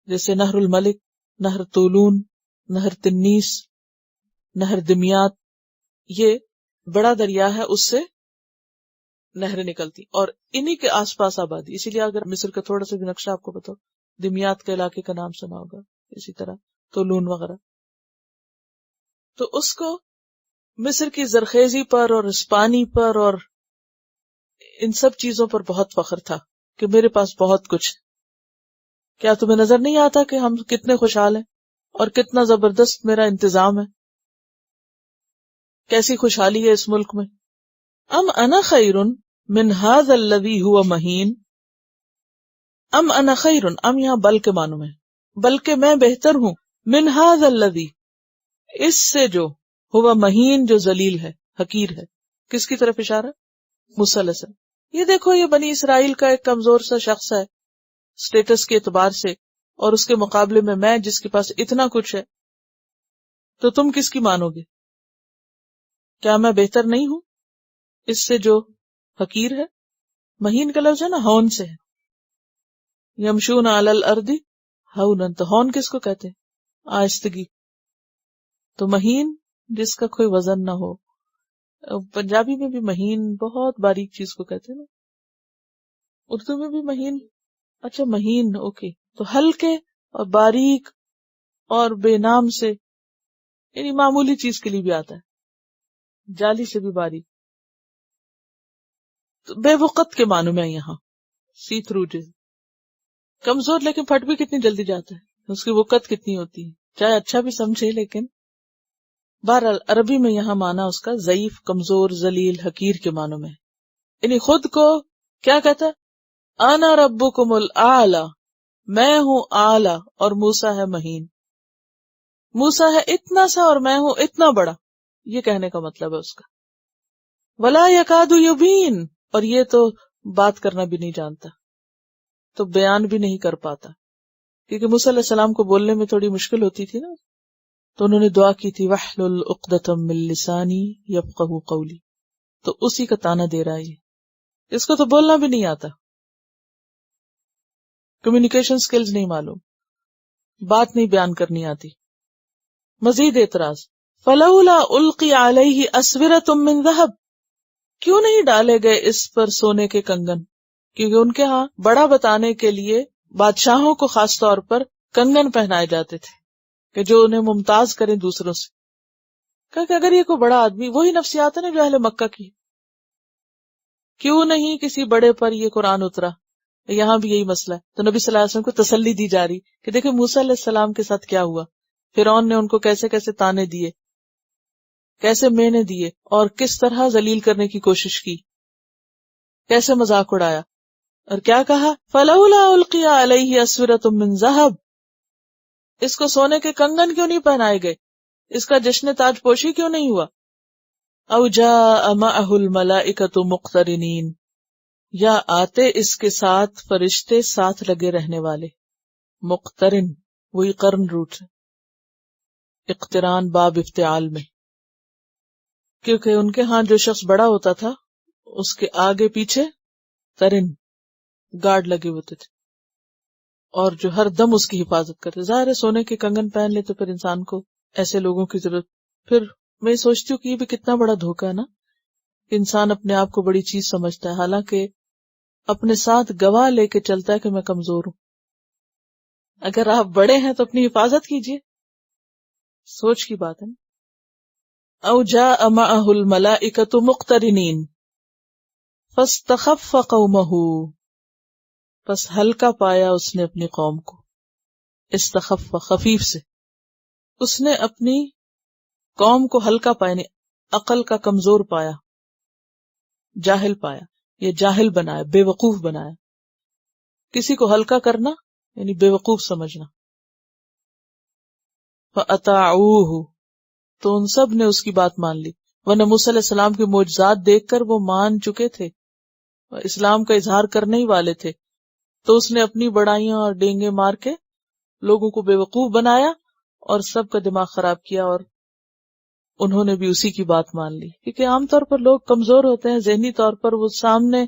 A: جیسے نہر الملک، نہر طولون، نہر تنیس، نہر دمیات. یہ بڑا دریا ہے، اس سے نہریں نکلتی اور انہی کے آس پاس آبادی. اسی لیے اگر مصر کا تھوڑا سا بھی نقشہ آپ کو بتاؤ، دمیات کے علاقے کا نام سنا ہوگا، اسی طرح طولون وغیرہ. تو اس کو مصر کی زرخیزی پر اور اس پانی پر اور ان سب چیزوں پر بہت فخر تھا کہ میرے پاس بہت کچھ ہے. کیا تمہیں نظر نہیں آتا کہ ہم کتنے خوشحال ہیں اور کتنا زبردست میرا انتظام ہے، کیسی خوشحالی ہے اس ملک میں. ام انا خیر من ھذا الذی ھو مہین. ام انا خیر، ام یہاں بل کے معنوں میں، بلکہ میں بہتر ہوں، من ھذا الذی، اس سے جو، ہوا مہین، جو ذلیل ہے، حقیر ہے. کس کی طرف اشارہ؟ موسیٰ علیہ السلام. یہ دیکھو یہ بنی اسرائیل کا ایک کمزور سا شخص ہے سٹیٹس کے اعتبار سے، اور اس کے مقابلے میں جس کے پاس اتنا کچھ ہے، تو تم کس کی مانو گے؟ کیا میں بہتر نہیں ہوں اس سے جو حقیر ہے؟ مہین کا لفظ ہے نا، ہون سے ہے. یمشون علی الارض ہونن، تو ہون کس کو کہتے ہیں؟ آہستگی. تو مہین جس کا کوئی وزن نہ ہو. پنجابی میں بھی مہین بہت باریک چیز کو کہتے ہیں نا، اردو میں بھی مہین. اچھا مہین، اوکے. تو ہلکے اور باریک اور بے نام سے، یعنی معمولی چیز کے لیے بھی آتا ہے، جالی سے بھی باریک. تو بے وقت کے معنوں میں یہاں سی تھرو، کمزور لیکن پھٹ بھی کتنی جلدی جاتا ہے، اس کی وقت کتنی ہوتی ہے، چاہے اچھا بھی سمجھے. لیکن بہرحال عربی میں یہاں معنی اس کا ضعیف، کمزور، ذلیل، حقیر کے معنوں میں، یعنی خود کو کیا کہتا ہے؟ انا ربکم الاعلی، میں ہوں اعلی اور موسیٰ ہے مہین. موسیٰ ہے اتنا سا اور میں ہوں اتنا بڑا، یہ کہنے کا مطلب ہے اس کا. ولا یکاد یبین، اور یہ تو بات کرنا بھی نہیں جانتا، تو بیان بھی نہیں کر پاتا، کیونکہ موسیٰ علیہ السلام کو بولنے میں تھوڑی مشکل ہوتی تھی نا، تو انہوں نے دعا کی تھی وَاحْلُلْ عُقْدَةً مِّن لِّسَانِي يَفْقَهُوا قَوْلِي. تو اسی کا تانا دے رہا ہے یہ، اس کو تو بولنا بھی نہیں آتا، کمیونیکیشن سکلز نہیں معلوم، بات نہیں بیان کرنی آتی. مزید اعتراض، فَلَوْلَا أُلْقِيَ عَلَيْهِ أَسْوِرَةٌ مِّن ذَهَبٍ، کیوں نہیں ڈالے گئے اس پر سونے کے کنگن؟ کیونکہ ان کے ہاں بڑا بتانے کے لیے بادشاہوں کو خاص طور پر کنگن پہنائے جاتے تھے کہ جو انہیں ممتاز کریں دوسروں سے. کہ اگر یہ کوئی بڑا آدمی، وہی نفسیات ہے نا جو اہل مکہ کی، کیوں نہیں کسی بڑے پر یہ قرآن اترا؟ یہاں بھی یہی مسئلہ ہے. تو نبی صلی اللہ علیہ وسلم کو تسلی دی جا رہی کہ دیکھیں موسیٰ علیہ السلام کے ساتھ کیا ہوا، فرعون نے ان کو کیسے کیسے تانے دیے، کیسے مینے دیے، اور کس طرح ذلیل کرنے کی کوشش کی، کیسے مذاق اڑایا. اور کیا کہا؟ فَلَوْلَا أُلْقِيَ عَلَيْهِ أَسْوِرَةٌ مِّن ذَهَبٍ، اس کو سونے کے کنگن کیوں نہیں پہنائے گئے، اس کا جشن تاج پوشی کیوں نہیں ہوا؟ او جاء معه الملائکۃ مقترنین، یا آتے اس کے ساتھ فرشتے ساتھ لگے رہنے والے. مقترن وہی قرن روٹ ہے، اقتران باب افتعال میں، کیونکہ ان کے ہاں جو شخص بڑا ہوتا تھا اس کے آگے پیچھے قرن گارڈ لگے ہوتے تھے، اور جو ہر دم اس کی حفاظت کرتے. ظاہر ہے سونے کے کنگن پہن لے تو پھر انسان کو ایسے لوگوں کی ضرورت. پھر میں سوچتی ہوں کہ یہ بھی کتنا بڑا دھوکہ ہے نا، کہ انسان اپنے آپ کو بڑی چیز سمجھتا ہے، حالانکہ اپنے ساتھ گواہ لے کے چلتا ہے کہ میں کمزور ہوں. اگر آپ بڑے ہیں تو اپنی حفاظت کیجیے، سوچ کی بات ہے نا. او جاء معه الملائکۃ مقترنین فاستخف قومہ، پس ہلکا پایا اس نے اپنی قوم کو. استخف خفیف سے، اس نے اپنی قوم کو ہلکا پایا، یعنی عقل کا کمزور پایا. جاہل پایا یا جاہل بنایا، بے وقوف بنایا. کسی کو ہلکا کرنا یعنی بے وقوف سمجھنا. فَأَطَاعُوهُ تو ان سب نے اس کی بات مان لی. ورنہ موسیٰ علیہ السلام کے معجزات دیکھ کر وہ مان چکے تھے، اسلام کا اظہار کرنے ہی والے تھے، تو اس نے اپنی بڑائیاں اور ڈینگے مار کے لوگوں کو بے وقوف بنایا اور سب کا دماغ خراب کیا، اور انہوں نے بھی اسی کی بات مان لی. کیونکہ عام طور پر لوگ کمزور ہوتے ہیں ذہنی طور پر، وہ سامنے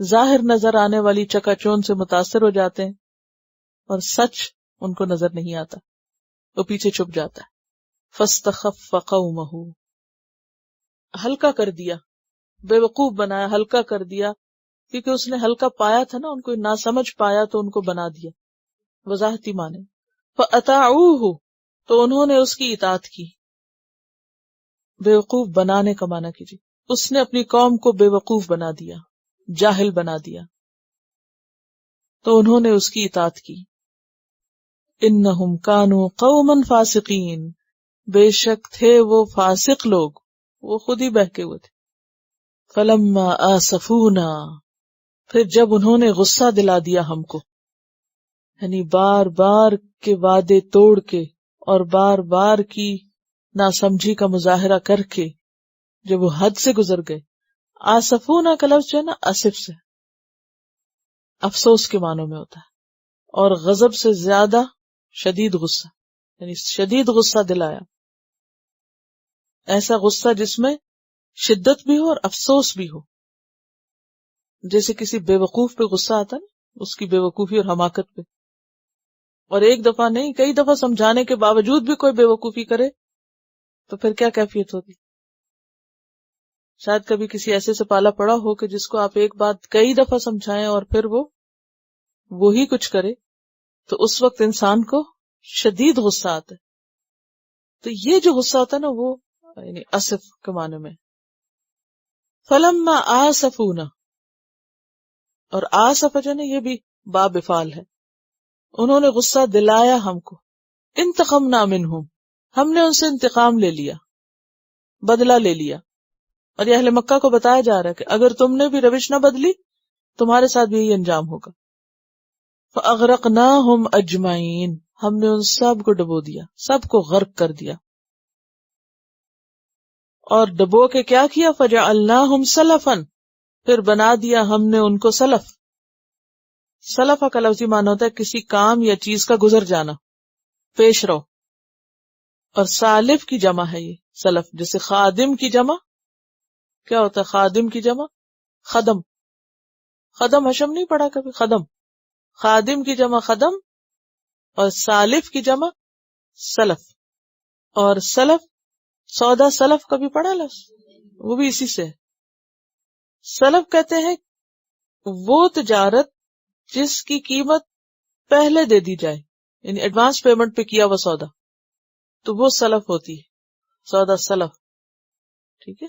A: ظاہر نظر آنے والی چکا چوند سے متاثر ہو جاتے ہیں اور سچ ان کو نظر نہیں آتا، وہ پیچھے چھپ جاتا ہے. فاستخف قومہ ہلکا کر دیا، بے وقوف بنایا، ہلکا کر دیا، کیونکہ اس نے ہلکا پایا تھا نا، ان کو نہ سمجھ پایا تو ان کو بنا دیا. وضاحتی معنی فَأَطَاعُوهُ تو انہوں نے اس کی اطاعت کی. بے وقوف بنانے کا معنی کیجیے، اس نے اپنی قوم کو بے وقوف بنا دیا، جاہل بنا دیا، تو انہوں نے اس کی اطاعت کی. انہم کانوا قوما فاسقین بے شک تھے وہ فاسق لوگ، وہ خود ہی بہکے ہوئے تھے. فلما آسفونا پھر جب انہوں نے غصہ دلا دیا ہم کو، یعنی بار بار کے وعدے توڑ کے اور بار بار کی ناسمجھی کا مظاہرہ کر کے جب وہ حد سے گزر گئے. آسفونا کا لفظ جو ہے نا اسف سے افسوس کے معنوں میں ہوتا ہے، اور غضب سے زیادہ شدید غصہ، یعنی شدید غصہ دلایا، ایسا غصہ جس میں شدت بھی ہو اور افسوس بھی ہو. جیسے کسی بے وقوف پہ غصہ آتا نا، اس کی بے وقوفی اور حماقت پہ، اور ایک دفعہ نہیں کئی دفعہ سمجھانے کے باوجود بھی کوئی بے وقوفی کرے تو پھر کیا کیفیت ہوتی. شاید کبھی کسی ایسے سے پالا پڑا ہو کہ جس کو آپ ایک بات کئی دفعہ سمجھائیں اور پھر وہ وہی کچھ کرے، تو اس وقت انسان کو شدید غصہ آتا ہے. تو یہ جو غصہ آتا ہے نا وہ یعنی اسف کے معنی میں. فلما آسفونا، اور آسف جو ہے یہ بھی باب افعال ہے، انہوں نے غصہ دلایا ہم کو. انتقمنا منہم ہم نے ان سے انتقام لے لیا، بدلہ لے لیا. اور یہ اہل مکہ کو بتایا جا رہا ہے کہ اگر تم نے بھی روش نہ بدلی تمہارے ساتھ بھی یہی انجام ہوگا. فاغرقناہم اجمعین ہم نے ان سب کو ڈبو دیا، سب کو غرق کر دیا. اور ڈبو کے کیا کیا؟ فجعلناہم سلفا پھر بنا دیا ہم نے ان کو سلف. سلفہ کا لفظی معنی ہوتا ہے کسی کام یا چیز کا گزر جانا، پیش رو. اور سالف کی جمع ہے یہ سلف. جیسے خادم کی جمع کیا ہوتا ہے؟ خادم کی جمع خدم. خدم حشم نہیں پڑھا کبھی؟ خدم. خادم کی جمع خدم اور سالف کی جمع سلف. اور سلف سودا سلف کبھی پڑھا لفظ؟ وہ بھی اسی سے ہے. سلف کہتے ہیں وہ تجارت جس کی قیمت پہلے دے دی جائے، یعنی ایڈوانس پیمنٹ پہ کیا ہوا سودا، تو وہ سلف ہوتی ہے، سودا سلف. ٹھیک ہے.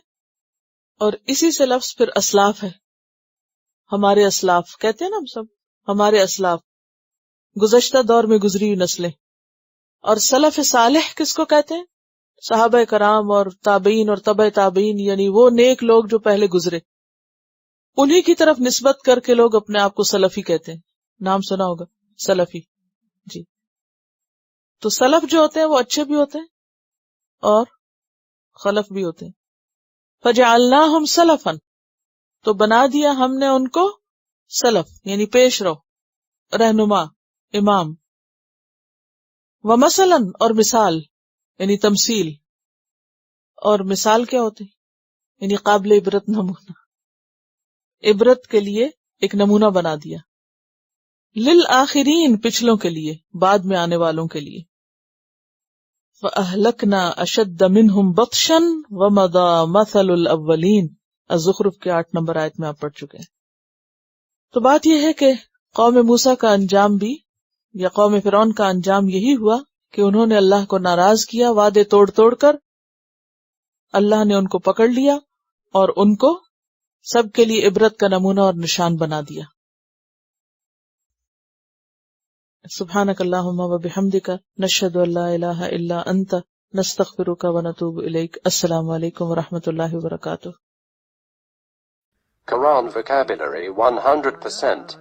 A: اور اسی سے لفظ پھر اسلاف ہے. ہمارے اسلاف کہتے ہیں نا ہم سب، ہمارے اسلاف گزشتہ دور میں گزری ہوئی نسلیں. اور سلف صالح کس کو کہتے ہیں؟ صحابہ کرام اور تابعین اور تبع تابعین، یعنی وہ نیک لوگ جو پہلے گزرے، انہی کی طرف نسبت کر کے لوگ اپنے آپ کو سلفی کہتے ہیں. نام سنا ہوگا سلفی. جی. تو سلف جو ہوتے ہیں وہ اچھے بھی ہوتے ہیں اور خلف بھی ہوتے ہیں. فجعلناہم سلفا تو بنا دیا ہم نے ان کو سلف، یعنی پیش رو، رہنما، امام. ومثلا اور مثال، یعنی تمثیل. اور مثال کیا ہوتی؟ یعنی قابل عبرت نمونہ، عبرت کے لیے ایک نمونہ بنا دیا. للآخرین پچھلوں کے لیے، بعد میں آنے والوں کے لیے. فَأَهْلَكْنَا أَشَدَّ مِنْهُمْ بَطْشًا وَمَضَى مَثَلُ الْأَوَّلِينَ الزخرف کے 8 نمبر آیت میں آپ پڑھ چکے ہیں. تو بات یہ ہے کہ قوم موسیٰ کا انجام بھی یا قوم فرعون کا انجام یہی ہوا کہ انہوں نے اللہ کو ناراض کیا، وعدے توڑ توڑ کر. اللہ نے ان کو پکڑ لیا اور ان کو سب کے لیے عبرت کا نمونہ اور نشان بنا دیا. سبحانک اللہم و بحمدک نشہد ان لا الہ الا انت نستغفرک و نتوب الیک. السلام علیکم و رحمۃ اللہ وبرکاتہ.
B: Quran vocabulary 100%.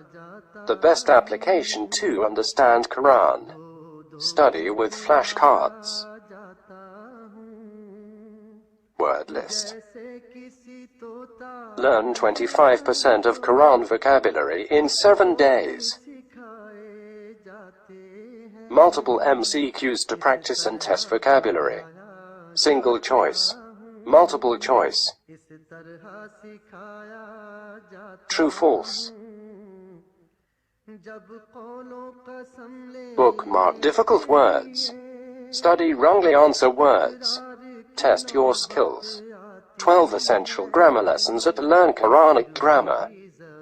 B: The best application to understand Quran. Study with flashcards. Word list. Learn 25% of Quran vocabulary in 7 days. Multiple MCQs to practice and test vocabulary. Single choice. Multiple choice. True, false. Bookmark difficult words. Study wrongly answer words. Test your skills. 12 essential grammar lessons at Learn Quranic Grammar.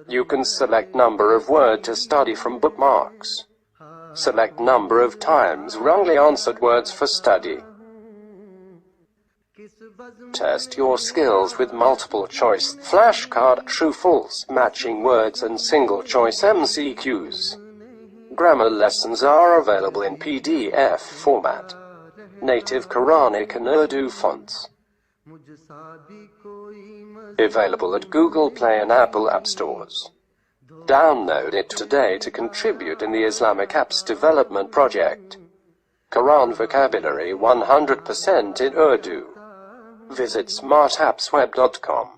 B: You can select number of word to study from bookmarks. Select number of times wrongly answered words for study. Test your skills with multiple choice, flashcard, true, false, matching words and single choice MCQs. Grammar lessons are available in PDF format. Native Quranic and Urdu fonts. Available at Google Play and Apple App Stores. Download it today to contribute in the Islamic Apps Development Project. Quran vocabulary 100% in Urdu. Visit smartappsweb.com.